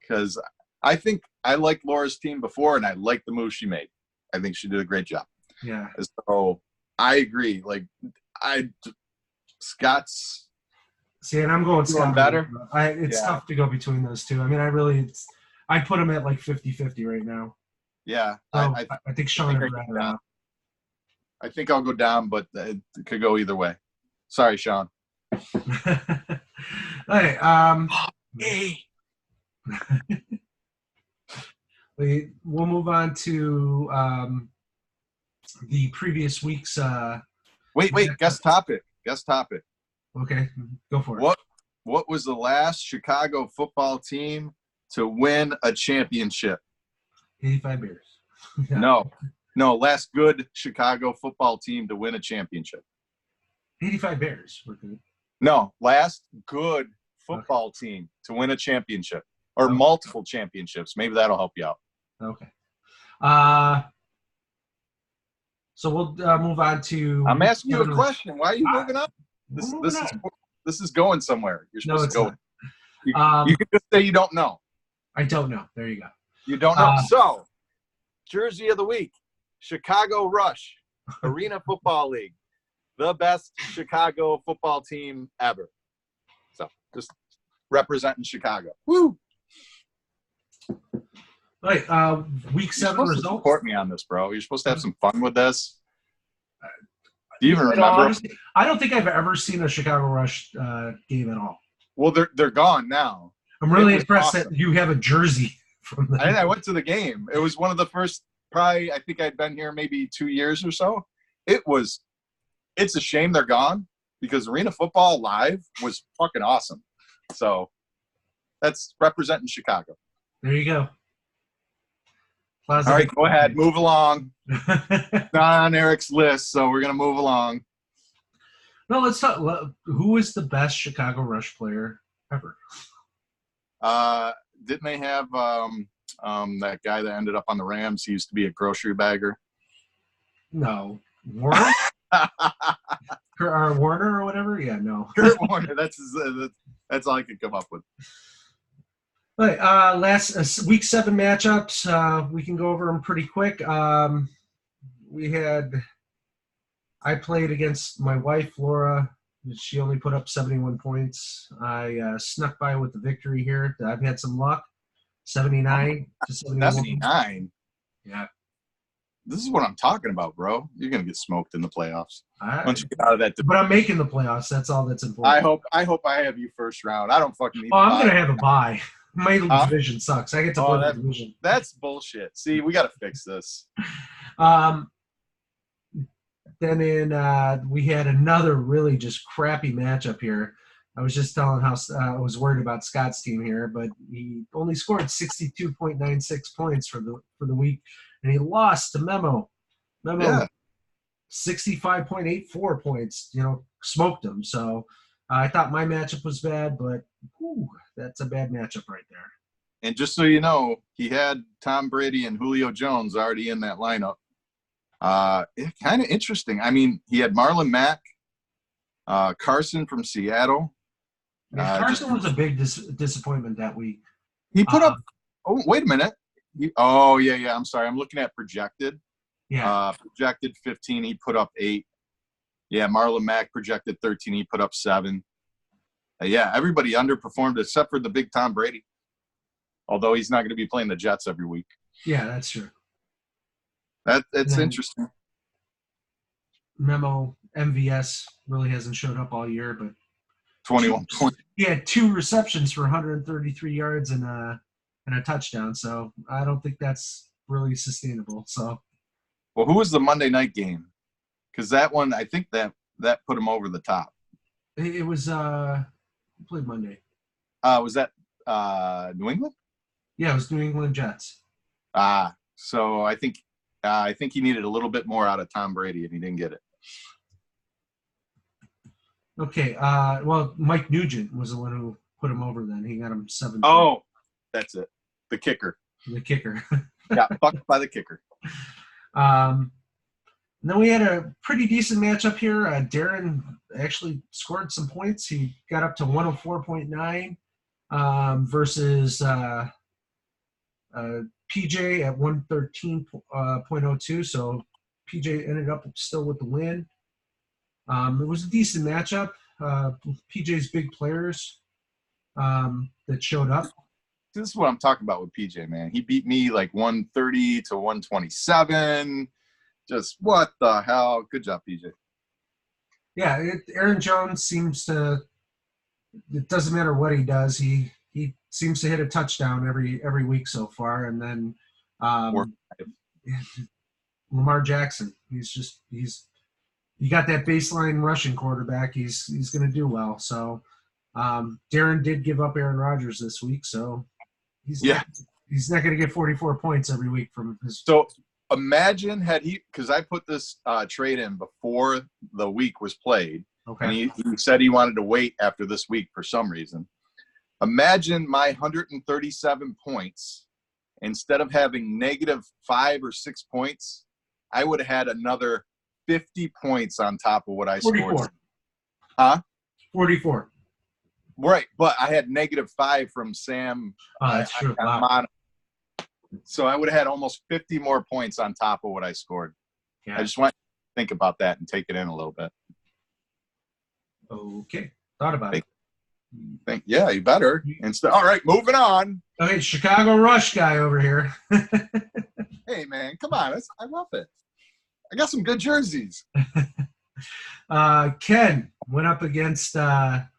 because I think I liked Laura's team before, and I like the move she made. I think she did a great job. Yeah. So I agree. Like Scott's. See, and I'm going Scott. Better. It's tough to go between those two. I mean, I put them at like 50-50 right now. Yeah. So I think Sean and Brad are out. I think I'll go down, but it could go either way. Sorry, Sean. Hey, we'll move on to the previous week's. Wait. Guest topic. Okay, go for it. What was the last Chicago football team to win a championship? 85 Bears. No, last good Chicago football team to win a championship. 85 Bears. We're good. No, last good football team to win a championship or multiple championships. Maybe that'll help you out. Okay. So we'll move on to. I'm asking you a question. Why are you moving up? This is going somewhere. You're supposed to go. You can just say you don't know. I don't know. There you go. You don't know. So, Jersey of the Week, Chicago Rush, Arena Football League, the best Chicago football team ever. So, just representing Chicago. Woo! All right, week You're 7 supposed to results. support me on this, bro. You're supposed to have some fun with this. Do you In even all remember? honesty, I don't think I've ever seen a Chicago Rush game at all. Well, they're gone now. I'm really It was impressed awesome. that you have a jersey from them. I went to the game. It was one of the first, probably, I think I'd been here maybe 2 years or so. It's a shame they're gone because Arena Football Live was fucking awesome. So that's representing Chicago. There you go. All right, go ahead. Move along. Not on Eric's list, so we're going to move along. No, let's talk. Who is the best Chicago Rush player ever? Didn't they have that guy that ended up on the Rams? He used to be a grocery bagger. No. Warner? Warner or whatever? Yeah, no. Kurt Warner. That's all I could come up with. All right, last week 7 matchups. We can go over them pretty quick. I played against my wife, Laura. She only put up 71 points. I snuck by with the victory here. I've had some luck. 79 to 71. 79? Yeah. This is what I'm talking about, bro. You're going to get smoked in the playoffs. Once you get out of that. But I'm making the playoffs. That's all that's important. I hope I have you first round. I don't fucking need I'm going to have a bye. My division sucks. I get to play the division. That's bullshit. See, we got to fix this. Then we had another really just crappy matchup here. I was just telling how I was worried about Scott's team here, but he only scored 62.96 points for the week, and he lost to Memo. Yeah. 65.84 points. Smoked him. So I thought my matchup was bad, but that's a bad matchup right there. And just so you know, he had Tom Brady and Julio Jones already in that lineup. It's kind of interesting. I mean, he had Marlon Mack, Carson from Seattle. Carson was a big disappointment that week. He put up – oh, wait a minute. Yeah. I'm sorry. I'm looking at projected. Yeah. Projected 15. He put up 8. Yeah, Marlon Mack projected 13. He put up 7. Yeah, everybody underperformed except for the big Tom Brady. Although he's not going to be playing the Jets every week. Yeah, that's true. That's interesting. Memo MVS really hasn't showed up all year, but 21 points. He had 2 receptions for 133 yards and a touchdown. So I don't think that's really sustainable. So, well, who was the Monday night game? Because that one, I think that put him over the top. It was who played Monday? Was that New England? Yeah, it was New England Jets. So I think he needed a little bit more out of Tom Brady, and he didn't get it. Okay. Well, Mike Nugent was the one who put him over. Then he got him 7. Oh, that's it. The kicker. The kicker. Yeah, fucked by the kicker. And then we had a pretty decent matchup here. Darren actually scored some points. He got up to 104.9 versus PJ at 113.02. So PJ ended up still with the win. It was a decent matchup. PJ's big players that showed up. This is what I'm talking about with PJ, man. He beat me like 130 to 127. Just what the hell? Good job, PJ. Yeah, Aaron Jones seems to – it doesn't matter what he does. He seems to hit a touchdown every week so far. And then Lamar Jackson, he's you got that baseline rushing quarterback. He's going to do well. So Darren did give up Aaron Rodgers this week, so he's not going to get 44 points every week from his. So imagine had he, because I put this trade in before the week was played, okay, and he said he wanted to wait after this week for some reason. Imagine my 137 points. Instead of having -5 or 6 points, I would have had another 50 points on top of what I 44. scored. Huh? 44. Right, but I had -5 from Sam. Oh, that's true. Wow. So I would have had almost 50 more points on top of what I scored. Yeah. I just want to think about that and take it in a little bit. Okay. Thought about it. Yeah, you better. All right, moving on. Okay, Chicago Rush guy over here. Hey, man, come on. I love it. I got some good jerseys. Ken went up against Dom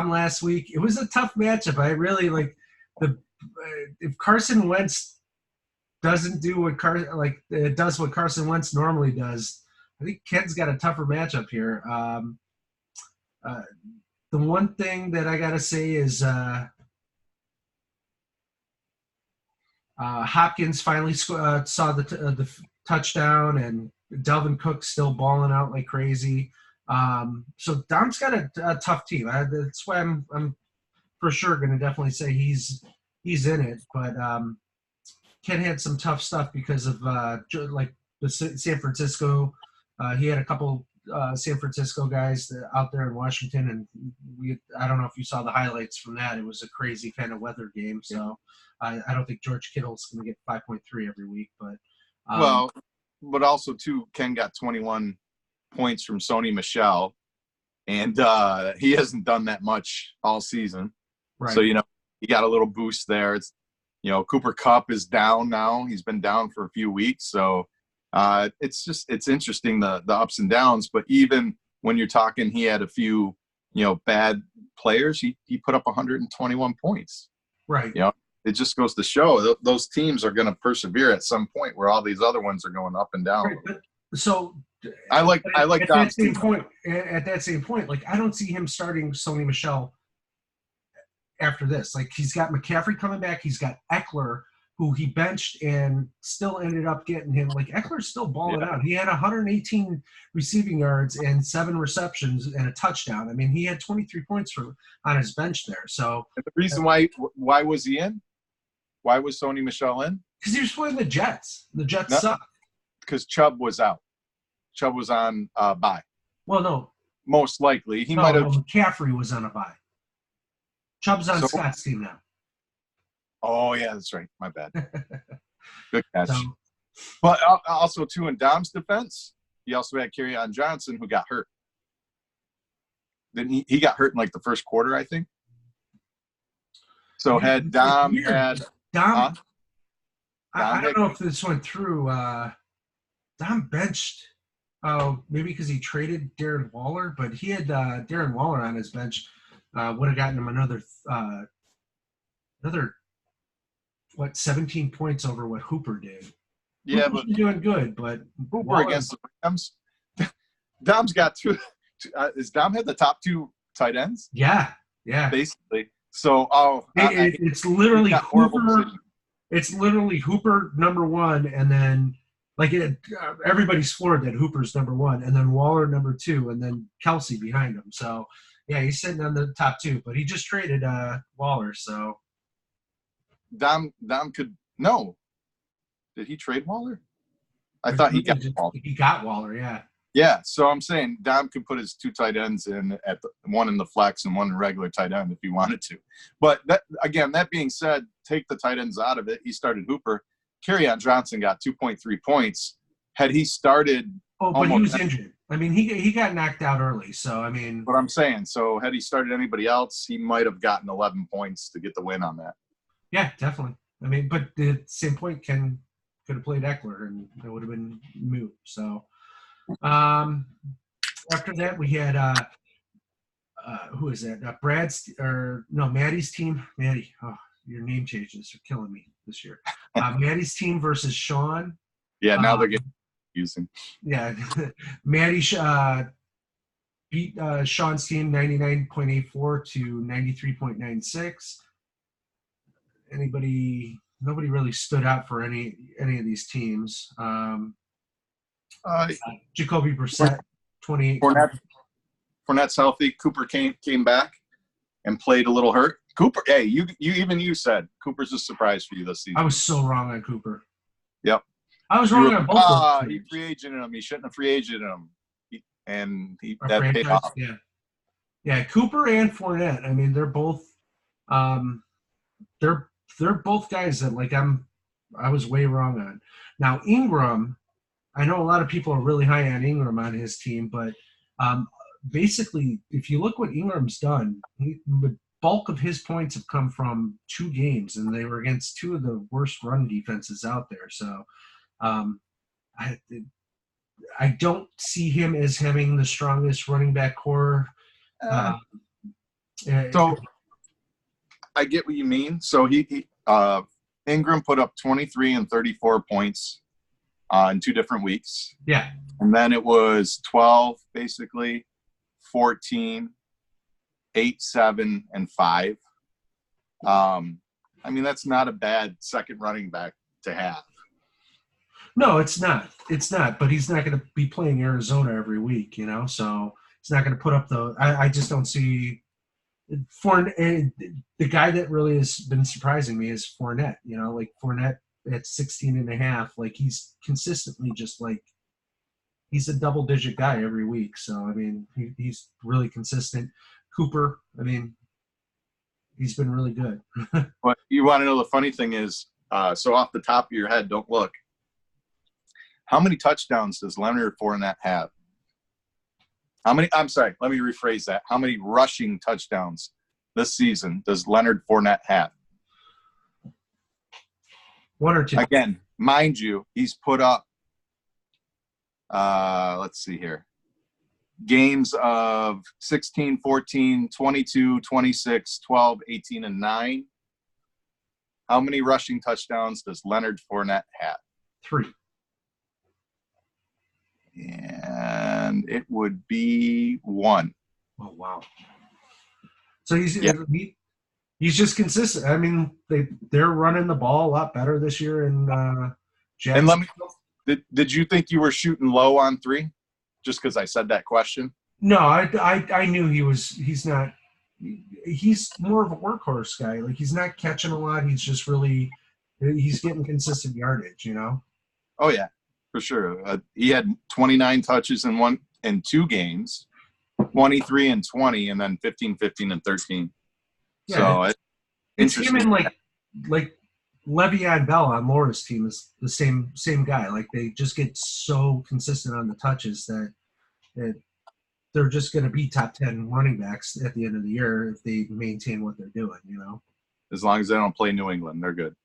last week. It was a tough matchup. I really like if Carson Wentz doesn't do what does what Carson Wentz normally does, I think Ken's got a tougher matchup here. The one thing that I gotta say is Hopkins finally saw the touchdown, and Delvin Cook still balling out like crazy. So Dom's got a tough team. That's why I'm for sure going to definitely say he's in it. But Ken had some tough stuff because of like the San Francisco. He had a couple San Francisco guys out there in Washington, and I don't know if you saw the highlights from that. It was a crazy kind of weather game. So I don't think George Kittle's going to get 5.3 every week. But but also too, Ken got 21 points from Sony Michel, and he hasn't done that much all season. Right. So he got a little boost there. It's Cooper Kupp is down now. He's been down for a few weeks, so it's interesting the ups and downs. But even when you're talking, he had a few bad players. He put up 121 points. Right. It just goes to show those teams are going to persevere at some point where all these other ones are going up and down. Right, so I like at that same team. point. At that same point, like I don't see him starting Sony Michel after this. Like he's got McCaffrey coming back. He's got Eckler, who he benched and still ended up getting him. Like Eckler's still balling out. He had 118 receiving yards and 7 receptions and a touchdown. I mean, he had 23 points on his bench there. So and the reason why was he in? Why was Sony Michel in? Because he was playing the Jets. The Jets suck. Because Chubb was out. Chubb was on bye. Well, no. Most likely. He might have. McCaffrey was on a bye. Chubb's on Scott's team now. Oh, yeah, that's right. My bad. Good catch. So, but also, too, in Dom's defense, he also had Kerryon Johnson, who got hurt. Then he got hurt in like the first quarter, I think. So had Dom had Dom. I don't know if this went through. Dom benched. Oh, maybe because he traded Darren Waller, but he had Darren Waller on his bench. Would have gotten him another 17 points over what Hooper did. Yeah, Hooper's been doing good, but Hooper Waller, against the Rams. Dom's got two. Is Dom had the top 2 tight ends? Yeah. Basically. So, it's literally Hooper. It's literally Hooper number 1, and then everybody's floored that Hooper's number 1, and then Waller number 2, and then Kelsey behind him. So, yeah, he's sitting on the top 2, but he just traded Waller. So, Dom could no. Did he trade Waller? I thought he got Waller. He got Waller, yeah. Yeah, so I'm saying Dom could put his 2 tight ends in one in the flex and one in regular tight end if he wanted to. But that being said, take the tight ends out of it. He started Hooper. Kerryon Johnson got 2.3 points. Had he started, but he was injured. I mean, he got knocked out early. So I mean, what I'm saying. So had he started anybody else, he might have gotten 11 points to get the win on that. Yeah, definitely. I mean, but at the same point, Ken could have played Eckler, and it would have been moot. So. After that, we had who is that? Maddie's team. Maddie, your name changes are killing me this year. Maddie's team versus Sean. Yeah, now they're getting confusing. Yeah, Maddie beat Sean's team 99.84 to 93.96. Nobody really stood out for any of these teams. Jacoby Brissett, 28. Fournette's healthy. Cooper came back and played a little hurt. Cooper, hey, you said Cooper's a surprise for you this season. I was so wrong on Cooper. Yep. I was wrong on both. He free agented him. He shouldn't have free agented him. That paid off. Yeah. Cooper and Fournette. I mean, they're both. They're both guys that I was way wrong on. Now Ingram. I know a lot of people are really high on Ingram on his team, but basically, if you look what Ingram's done, the bulk of his points have come from 2 games, and they were against 2 of the worst run defenses out there. So um, I I don't see him as having the strongest running back core. Uh, Uh, uh, so I get what you mean. So Ingram put up 23 and 34 points in 2 different weeks. yeah, And then it was 12, basically, 14, 8, 7, and 5. I mean, that's not a bad second running back to have. no, it's not. It's not. But he's not going to be playing Arizona every week, So he's not going to put up the. I just don't see. The guy that really has been surprising me is Fournette. Like Fournette at 16 and a half. Like he's consistently just like he's a double-digit guy every week. So I mean, he's really consistent. Cooper. I mean, he's been really good. But you want to know the funny thing is, so off the top of your head, don't look. How many touchdowns does Leonard Fournette have? I'm sorry, let me rephrase that. How many rushing touchdowns this season does Leonard Fournette have? 1 or 2. Again, mind you, he's put up, let's see here, games of 16, 14, 22, 26, 12, 18, and 9. How many rushing touchdowns does Leonard Fournette have? 3. And it would be 1. Oh wow! So he's just consistent. I mean, they're running the ball a lot better this year, and And let me. Did you think you were shooting low on 3? Just because I said that question. No, I knew he's not. He's more of a workhorse guy. Like he's not catching a lot. He's just really he's getting consistent yardage. Oh yeah, for sure. He had 29 touches in 2 games, 23 and 20, and then 15, 15, and 13. Yeah, so it's him and like Le'Veon Bell on Laura's team is the same guy. Like they just get so consistent on the touches that they're just going to be top 10 running backs at the end of the year if they maintain what they're doing. As long as they don't play New England, they're good.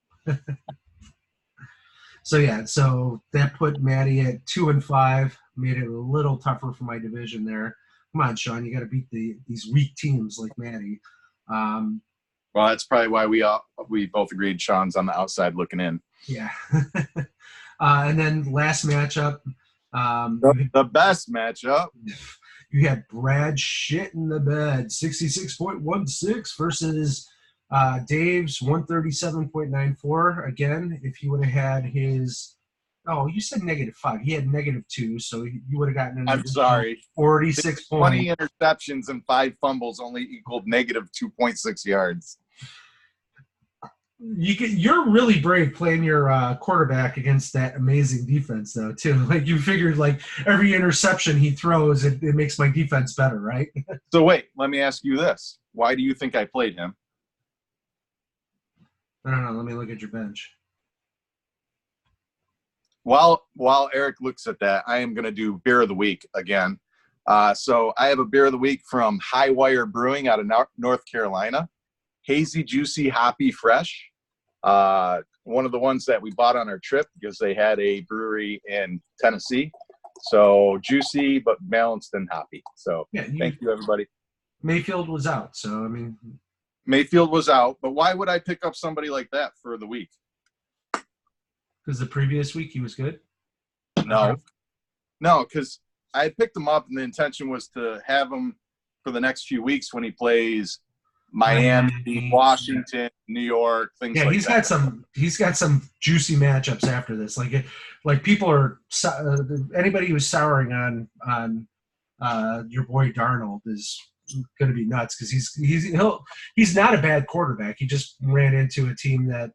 So that put Maddie at 2 and 5, made it a little tougher for my division there. Come on, Sean, you got to beat these weak teams like Maddie. Well, that's probably why we both agreed Sean's on the outside looking in. Yeah. And then last matchup. The best matchup. You had Brad shit in the bed, 66.16 versus Dave's 137.94. Again, if he would have had his you said -5. He had -2, so you would have gotten I'm sorry. 46 20 points. interceptions and 5 fumbles only equaled -2.6 yards. You're really brave playing your quarterback against that amazing defense, though, too. Like you figured, like every interception he throws, it makes my defense better, right? So wait, let me ask you this: why do you think I played him? I don't know. Let me look at your bench. While Eric looks at that, I am going to do beer of the week again. So I have a beer of the week from High Wire Brewing out of North Carolina. Hazy, juicy, hoppy, fresh. One of the ones that we bought on our trip because they had a brewery in Tennessee. So juicy, but balanced and hoppy. So yeah, thank you, everybody. Mayfield was out, so I mean. Mayfield was out, but why would I pick up somebody like that for the week? Because the previous week he was good? No, because I picked him up and the intention was to have him for the next few weeks when he plays Miami, Washington, New York, things like that. He's got some juicy matchups after this. Like people are anybody who's souring on your boy Darnold is going to be nuts because he's not a bad quarterback. He just ran into a team that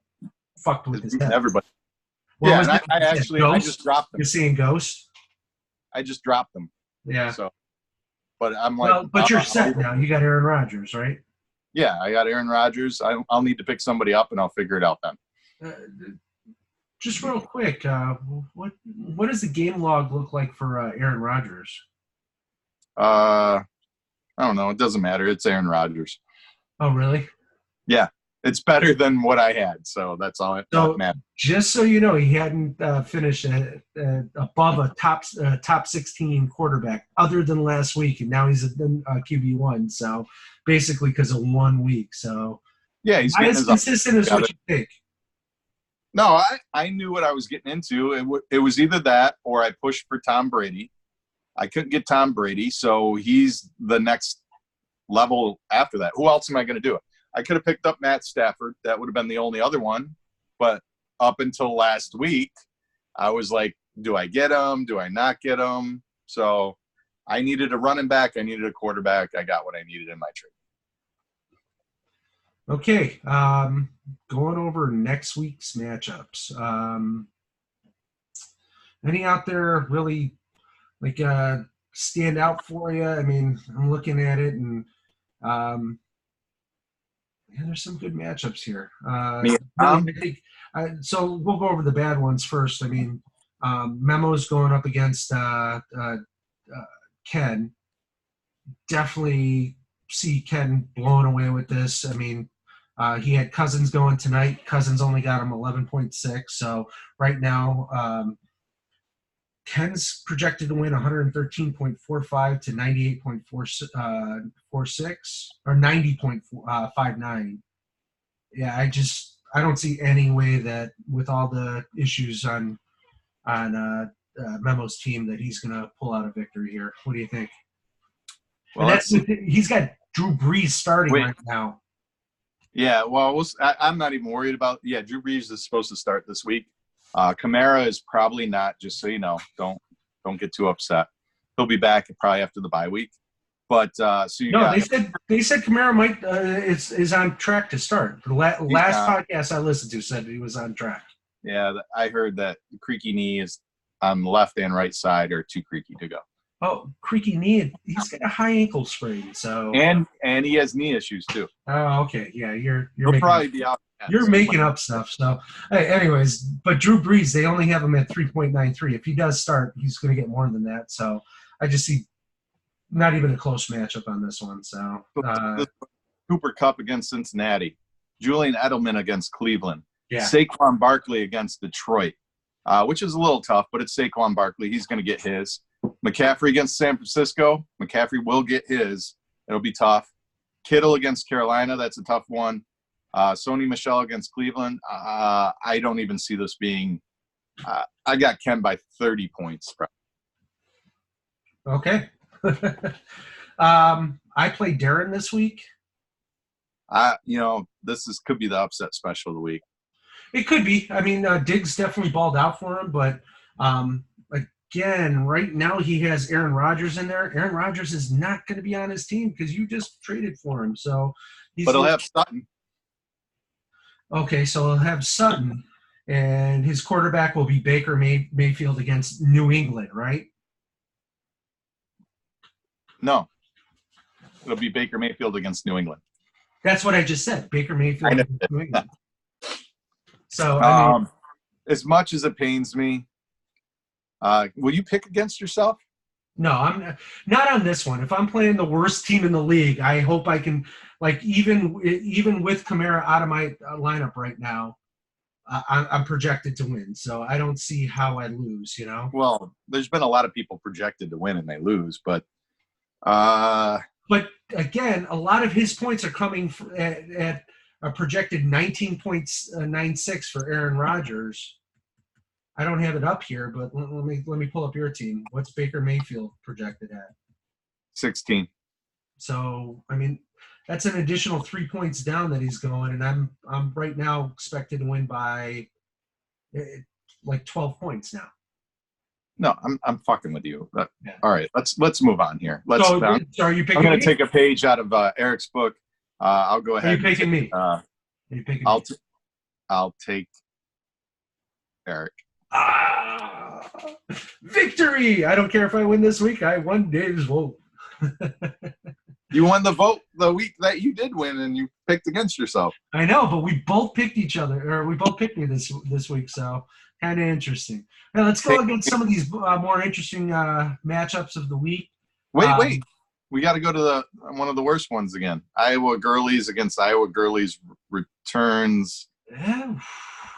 fucked with his head. Everybody. I just dropped them. You're seeing Ghost? I just dropped them. Yeah. So, but I'm like, but you're set now. You got Aaron Rodgers, right? Yeah, I got Aaron Rodgers. I'll need to pick somebody up, and I'll figure it out then. Just real quick, what does the game log look like for Aaron Rodgers? I don't know. It doesn't matter. It's Aaron Rodgers. Oh, really? Yeah, it's better than what I had. So that's all that So matters. just so you know, he hadn't finished above a top 16 quarterback other than last week, and now he's a QB1. So basically, because of 1 week. So Yeah, he's not getting as his consistent as what you think. No, I knew what I was getting into. It was either that or I pushed for Tom Brady. I couldn't get Tom Brady, so he's the next level after that. Who else am I going to do? I could have picked up Matt Stafford. That would have been the only other one. But up until last week, I was like, do I get him? Do I not get him? So I needed a running back. I needed a quarterback. I got what I needed in my trade. Okay, going over next week's matchups. Any out there really like stand out for you? I mean, I'm looking at it, and yeah, there's some good matchups here. Really, I think. So we'll go over the bad ones first. I mean, Memo's going up against Ken. Definitely see Ken blowing away with this. I mean, he had Cousins going tonight. Cousins only got him 11.6. So right now, Ken's projected to win 113.45 to 98.46 or 90.59. Yeah, I don't see any way that with all the issues on Memo's team that he's going to pull out a victory here. What do you think? Well, and he's got Drew Brees starting right now. Yeah, well, I'm not even worried about. Yeah, Drew Brees is supposed to start this week. Kamara is probably not. Just so you know, don't get too upset. He'll be back probably after the bye week. But they said Kamara might is on track to start. The last podcast I listened to said he was on track. Yeah, I heard that the creaky knee is on the left and right side are too creaky to go. Oh, creaky knee. He's got a high ankle sprain, so and he has knee issues too. Oh, okay. Yeah, you're probably be out. You're making up stuff. So, hey, anyways, but Drew Brees, they only have him at 3.93. If he does start, he's going to get more than that. So, I just see not even a close matchup on this one. So, Cooper Kupp against Cincinnati, Julian Edelman against Cleveland, yeah. Saquon Barkley against Detroit, which is a little tough, but it's Saquon Barkley. He's going to get his. McCaffrey against San Francisco. McCaffrey will get his. It'll be tough. Kittle against Carolina. That's a tough one. Sony Michel against Cleveland. I don't even see this being I got Ken by 30 points. Okay. I played Darren this week. This could be the upset special of the week. It could be. I mean, Diggs definitely balled out for him, but again, right now he has Aaron Rodgers in there. Aaron Rodgers is not going to be on his team because you just traded for him. So but he'll have Sutton. Okay, so he'll have Sutton, and his quarterback will be Baker Mayfield against New England, right? No. It'll be Baker Mayfield against New England. That's what I just said. Baker Mayfield against New England. So, as much as it pains me, will you pick against yourself? No, I'm not on this one. If I'm playing the worst team in the league, I hope I can, even with Kamara out of my lineup right now, I'm projected to win. So I don't see how I lose, Well, there's been a lot of people projected to win and they lose, but again, a lot of his points are coming at a projected 19.96 for Aaron Rodgers. I don't have it up here, but let me pull up your team. What's Baker Mayfield projected at? 16. So, I mean, that's an additional 3 points down that he's going, and I'm right now expected to win by 12 points now. No, I'm fucking with you. Yeah. All right, let's move on here. So are you picking? I'm going to take a page out of Eric's book. I'll go ahead. Are you picking me? Are you picking me? I'll take Eric. Victory! I don't care if I win this week. I won Dave's vote. You won the vote the week that you did win, and you picked against yourself. I know, but we both picked each other, or we both picked me this week, so kind of interesting. Now let's go against some of these more interesting matchups of the week. Wait. We got to go to one of the worst ones again. Iowa Girlies against Iowa Girlies returns. Yeah.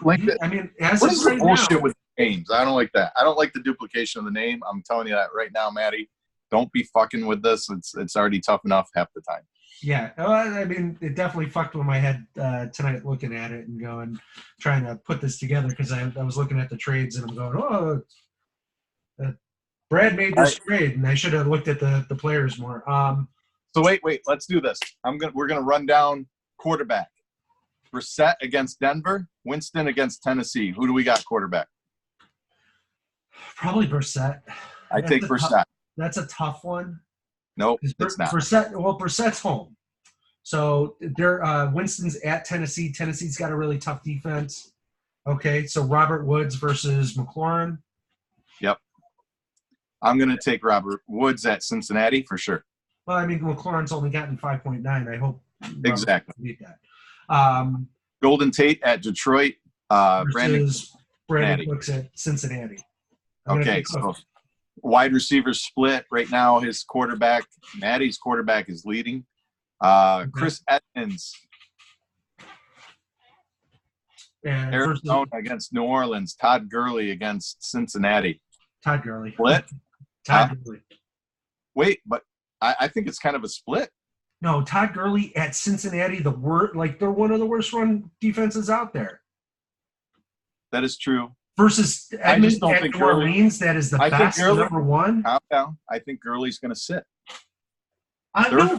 Like that. I mean, as What of is the right bullshit now, with names? I don't like that. I don't like the duplication of the name. I'm telling you that right now, Maddie. Don't be fucking with this. It's already tough enough half the time. yeah. I mean, it definitely fucked with my head tonight looking at it and trying to put this together because I was looking at the trades and I'm going, oh, Brad made this trade and I should have looked at the players more. So wait. Let's do this. We're gonna run down quarterback. Brissett against Denver. Winston against Tennessee. Who do we got quarterback? Probably Brissett. I take Brissett. That's a tough one. Nope, it's not. Brissett's home. So Winston's at Tennessee. Tennessee's got a really tough defense. Okay, so Robert Woods versus McLaurin. Yep. I'm going to take Robert Woods at Cincinnati for sure. Well, I mean, McLaurin's only gotten 5.9. I hope exactly beat that. Golden Tate at Detroit. Brandon Cooks at Cincinnati. Okay, so wide receivers split right now. His quarterback, Maddie's quarterback, is leading. Chris Edmonds. Arizona against New Orleans. Todd Gurley against Cincinnati. Todd Gurley. Split? Todd Gurley. Wait, but I think it's kind of a split. No, Todd Gurley at Cincinnati, they're one of the worst run defenses out there. That is true. Versus Edmonds at New Orleans, that is the best number one. Calm down. I think Gurley's going to sit. No,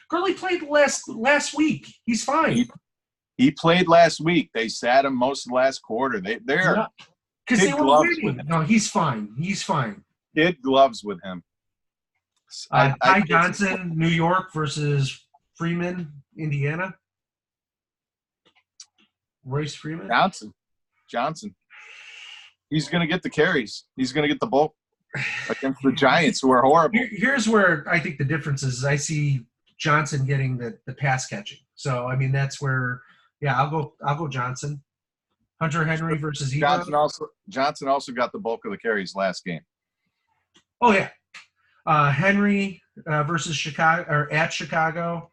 Gurley played last week. He's fine. He played last week. They sat him most of the last quarter. They're because they were winning. No, he's fine. He's fine. Kid gloves with him. Ty Johnson, New York versus Freeman, Indiana. Royce Freeman. Johnson. He's going to get the carries. He's going to get the bulk against the Giants, who are horrible. Here's where I think the difference is. I see Johnson getting the pass catching. So I mean that's where. Yeah, I'll go Johnson. Hunter Henry versus Ebron. Johnson also got the bulk of the carries last game. Oh yeah, Henry versus Chicago or at Chicago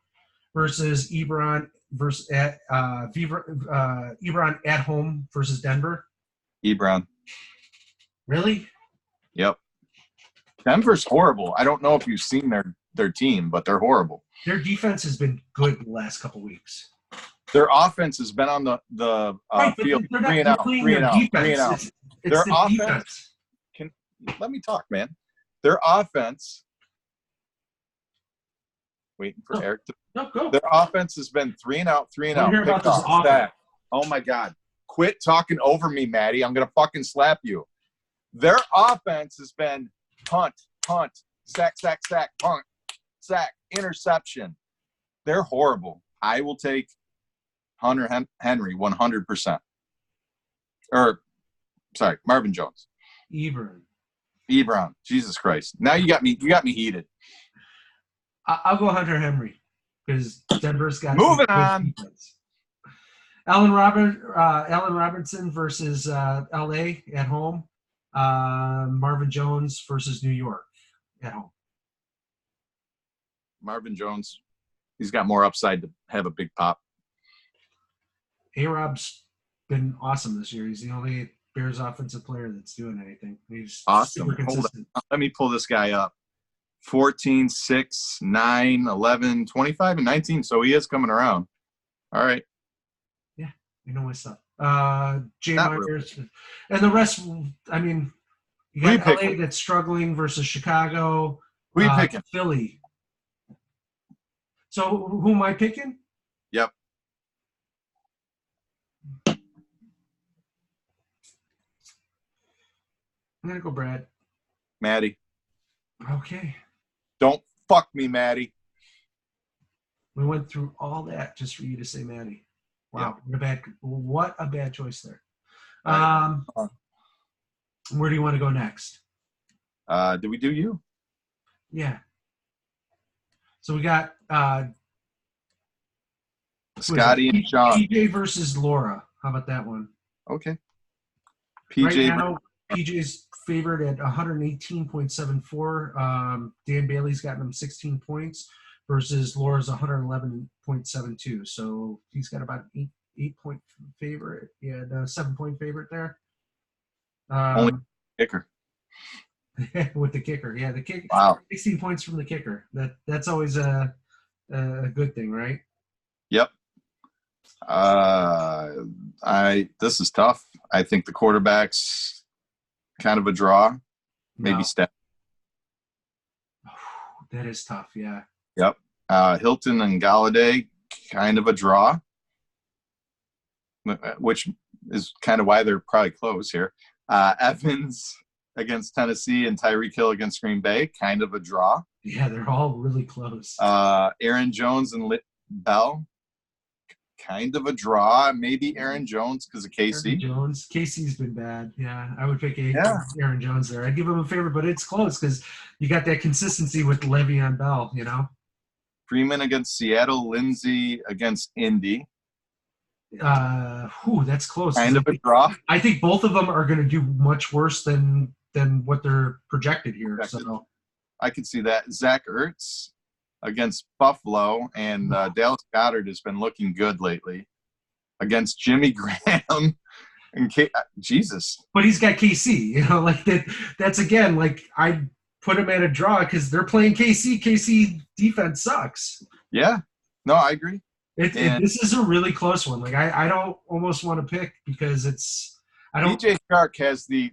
versus Ebron versus at Ebron at home versus Denver. Ebron. Really? Yep. Denver's horrible. I don't know if you've seen their team, but they're horrible. Their defense has been good the last couple weeks. Their offense has been on the field three and out. Their offense. Let me talk, man. Their offense. Waiting for Eric to. No, go. Their offense has been 3 and out. Hear about this offense. Oh my God! Quit talking over me, Maddie. I'm gonna fucking slap you. Their offense has been punt, sack, punt, sack, interception. They're horrible. I will take Hunter Henry 100%. Or, sorry, Marvin Jones. Ebron. Jesus Christ. Now you got me heated. I'll go Hunter Henry because Denver's got moving on. Allen Robinson versus LA at home. Marvin Jones versus New York at home. Marvin Jones. He's got more upside to have a big pop. A-Rob's been awesome this year. He's the only Bears offensive player that's doing anything. He's awesome. super consistent. Let me pull this guy up. 14, 6, 9, 11, 25, and 19. So he is coming around. All right. Yeah, you know my stuff. Jay Myers. Really. And the rest, I mean, you got LA that's struggling versus Chicago. Who are you picking? Philly. So who am I picking? Yep. I'm going to go Brad. Maddie. Okay. Don't fuck me, Maddie. We went through all that just for you to say Maddie. Wow. Yeah. What a bad choice there. Where do you want to go next? Do we do you? Yeah. So we got Scotty and Sean. PJ versus Laura. How about that one? Okay. PJ. Right now, PJ's favored at 118.74. Dan Bailey's gotten him 16 points versus Laura's 111.72. So he's got about an 8-point favorite. Yeah, a 7-point favorite there. Only kicker. With the kicker. Yeah, the kick. Wow. 16 points from the kicker. That's always a good thing, right? Yep. This is tough. I think the quarterback's kind of a draw. Maybe step. That is tough, yeah. Yep. Hilton and Galladay, kind of a draw, which is kind of why they're probably close here. Evans against Tennessee and Tyreek Hill against Green Bay, kind of a draw. Yeah, they're all really close. Aaron Jones and Bell, kind of a draw. Maybe Aaron Jones because of KC. Aaron Jones. KC's been bad. Yeah, I would pick Aaron Jones there. I'd give him a favorite, but it's close because you got that consistency with Le'Veon Bell, you know? Freeman against Seattle. Lindsey against Indy. That's close. Kind of a draw. I think both of them are going to do much worse than what they're projected here. So I could see that. Zach Ertz against Buffalo, and Dallas Goedert has been looking good lately against Jimmy Graham and Jesus. But he's got KC, you know, like that's again, like I put him at a draw because they're playing KC. KC defense sucks. Yeah, no, I agree. This is a really close one. Like I don't almost want to pick because DJ Shark has the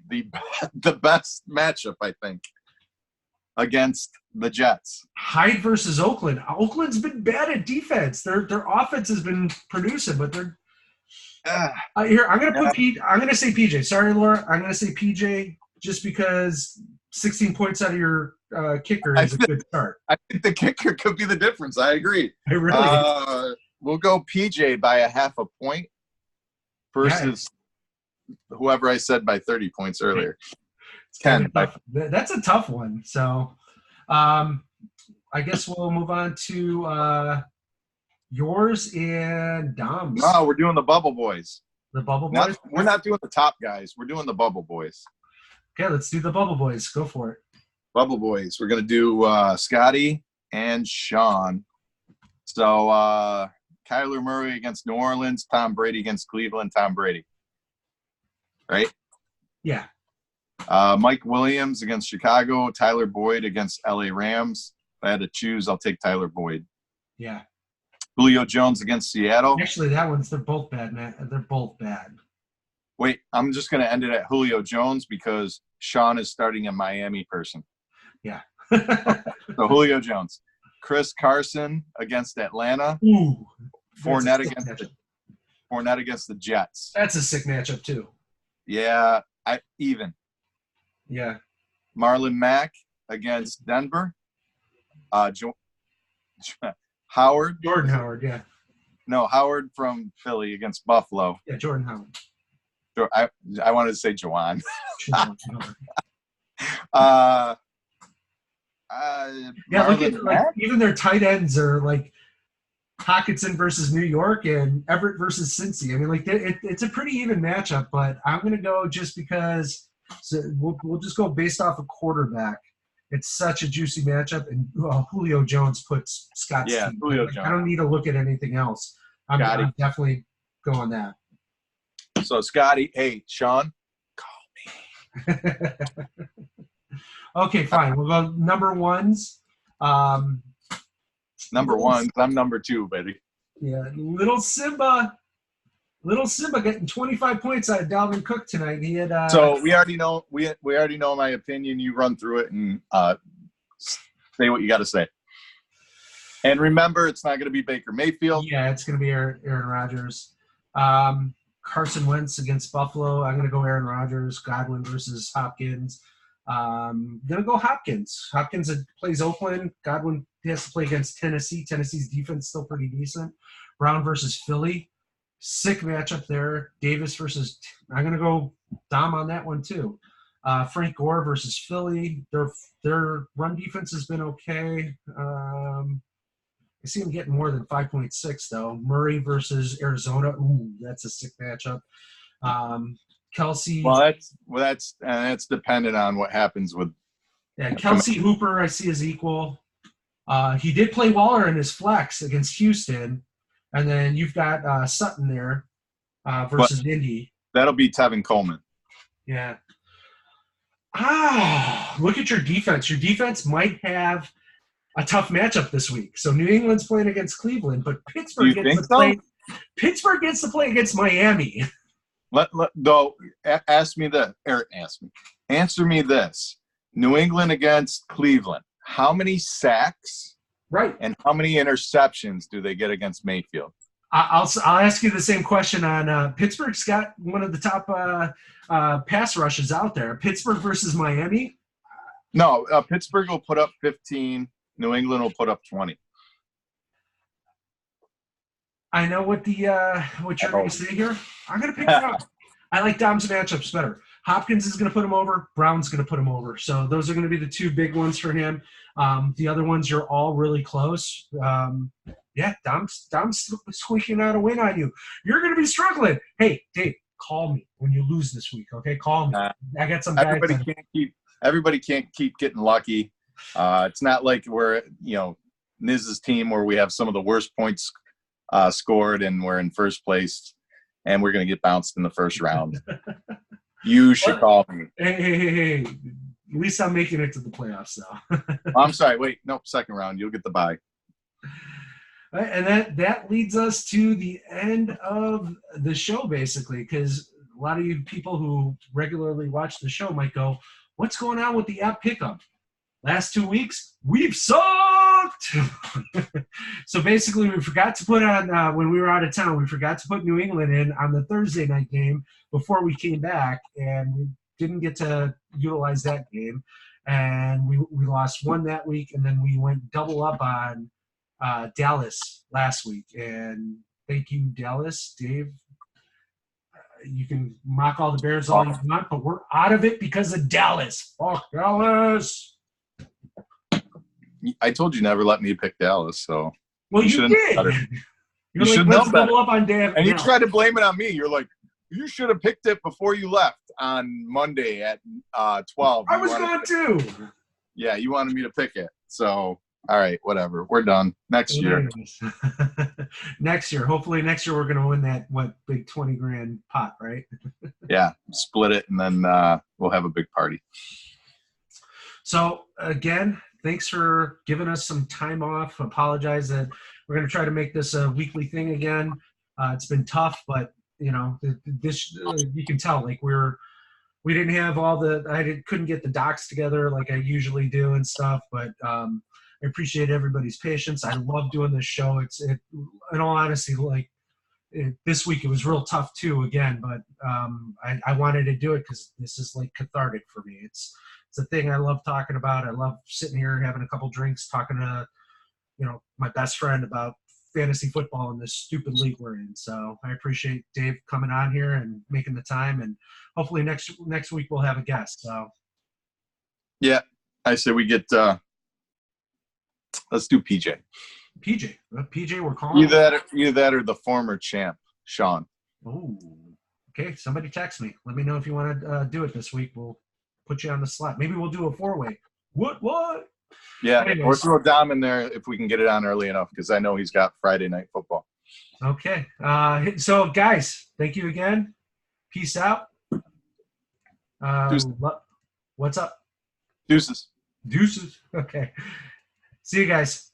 best matchup, I think, against the Jets. Hyde versus Oakland. Oakland's been bad at defense. Their offense has been producing, but they're here. I'm gonna say PJ. Sorry, Laura. I'm gonna say PJ just because 16 points out of your kicker is a good start. I think the kicker could be the difference. I agree. It really is. We'll go PJ by a half a point versus whoever I said by 30 points earlier. 10. That's a tough one. So I guess we'll move on to yours and Dom's. No, we're doing the Bubble Boys. The Bubble Boys? We're not doing the top guys. We're doing the Bubble Boys. Okay, let's do the Bubble Boys. Go for it. Bubble Boys. We're going to do Scotty and Sean. So Kyler Murray against New Orleans, Tom Brady against Cleveland, Tom Brady. Right? Yeah. Mike Williams against Chicago, Tyler Boyd against LA Rams. If I had to choose, I'll take Tyler Boyd. Yeah. Julio Jones against Seattle. Actually, they're both bad, man. They're both bad. Wait, I'm just going to end it at Julio Jones because Sean is starting a Miami person. Yeah. So Julio Jones. Chris Carson against Atlanta. Ooh. Fournette against the Jets. That's a sick matchup too. Yeah, even. Yeah. Marlon Mack against Denver. Jordan Howard, yeah. No, Howard from Philly against Buffalo. Yeah, Jordan Howard. I wanted to say Jawan. Yeah, look at even their tight ends are like Hockenson versus New York and Everett versus Cincy. I mean, like it's a pretty even matchup, but I'm going to go just because we'll just go based off of quarterback. It's such a juicy matchup, and Julio Jones puts Scott's team. Julio Jones. I don't need to look at anything else. I'm definitely going that. So, Scotty, hey, Sean, call me. Okay, fine. We'll go number ones. Number one, I'm number two, baby. Yeah, Little Simba getting 25 points out of Dalvin Cook tonight. He had. So we already know. We already know my opinion. You run through it and say what you got to say. And remember, it's not going to be Baker Mayfield. Yeah, it's going to be Aaron Rodgers. Carson Wentz against Buffalo. I'm going to go Aaron Rodgers. Godwin versus Hopkins. I'm going to go Hopkins. Hopkins plays Oakland. Godwin has to play against Tennessee. Tennessee's defense is still pretty decent. Brown versus Philly. Sick matchup there. Davis versus – I'm going to go Dom on that one too. Frank Gore versus Philly. Their run defense has been okay. I see him getting more than 5.6, though. Murray versus Arizona. Ooh, that's a sick matchup. Kelsey. That's dependent on what happens with. Yeah, Kelsey Hooper, I see as equal. He did play Waller in his flex against Houston, and then you've got Sutton there versus Indy. That'll be Tevin Coleman. Yeah. Look at your defense. Your defense might have a tough matchup this week. So New England's playing against Cleveland, but Pittsburgh gets to play. Pittsburgh gets to play against Miami. Answer me this: New England against Cleveland. How many sacks? Right. And how many interceptions do they get against Mayfield? I'll ask you the same question on Pittsburgh's got one of the top pass rushes out there. Pittsburgh versus Miami. No, Pittsburgh will put up 15. New England will put up 20. I know what you're going to say here. I'm going to pick it up. I like Dom's matchups better. Hopkins is going to put him over. Brown's going to put him over. So those are going to be the two big ones for him. The other ones are all really close. Dom's squeaking out a win on you. You're going to be struggling. Hey, Dave, call me when you lose this week. Okay, call me. I got some guys. Everybody can't keep getting lucky. It's not like we're Niz's team where we have some of the worst points scored and we're in first place and we're going to get bounced in the first round. You should call me. Hey. At least I'm making it to the playoffs now. I'm sorry. Wait, no, second round. You'll get the bye. And that leads us to the end of the show, basically, because a lot of you people who regularly watch the show might go, what's going on with the app pickup? Last 2 weeks, we've sucked. So basically, we forgot to put on, when we were out of town, we forgot to put New England in on the Thursday night game before we came back, and we didn't get to utilize that game. And we lost one that week, and then we went double up on Dallas last week. And thank you, Dallas. Dave, you can mock all the Bears all you want, but we're out of it because of Dallas. Fuck Dallas. I told you never let me pick Dallas, so. Well, you did. You should know better. Double up on Dave. And you tried to blame it on me. You're like, you should have picked it before you left on Monday at 12. I was going to. Yeah, you wanted me to pick it. So, all right, whatever. We're done. Next year. Next year. Hopefully next year we're going to win that, big 20 grand pot, right? Yeah, split it, and then we'll have a big party. So, again, thanks for giving us some time off. Apologize that we're going to try to make this a weekly thing again. It's been tough, but, this you can tell, like, we didn't have couldn't get the docs together like I usually do and stuff, but I appreciate everybody's patience. I love doing this show. In all honesty, like this week it was real tough too again, but I wanted to do it because this is like cathartic for me. It's a thing I love talking about. I love sitting here having a couple drinks, talking to my best friend about fantasy football in this stupid league we're in. So I appreciate Dave coming on here and making the time, and hopefully next week we'll have a guest. So yeah, I say we get let's do PJ. PJ, we're calling either that or the former champ, Sean. Oh, okay. Somebody text me. Let me know if you want to do it this week. We'll put you on the slot. Maybe we'll do a 4-way. What? Yeah, anyways. Or throw Dom in there if we can get it on early enough, because I know he's got Friday night football. Okay. So, guys, thank you again. Peace out. What's up? Deuces. Okay. See you guys.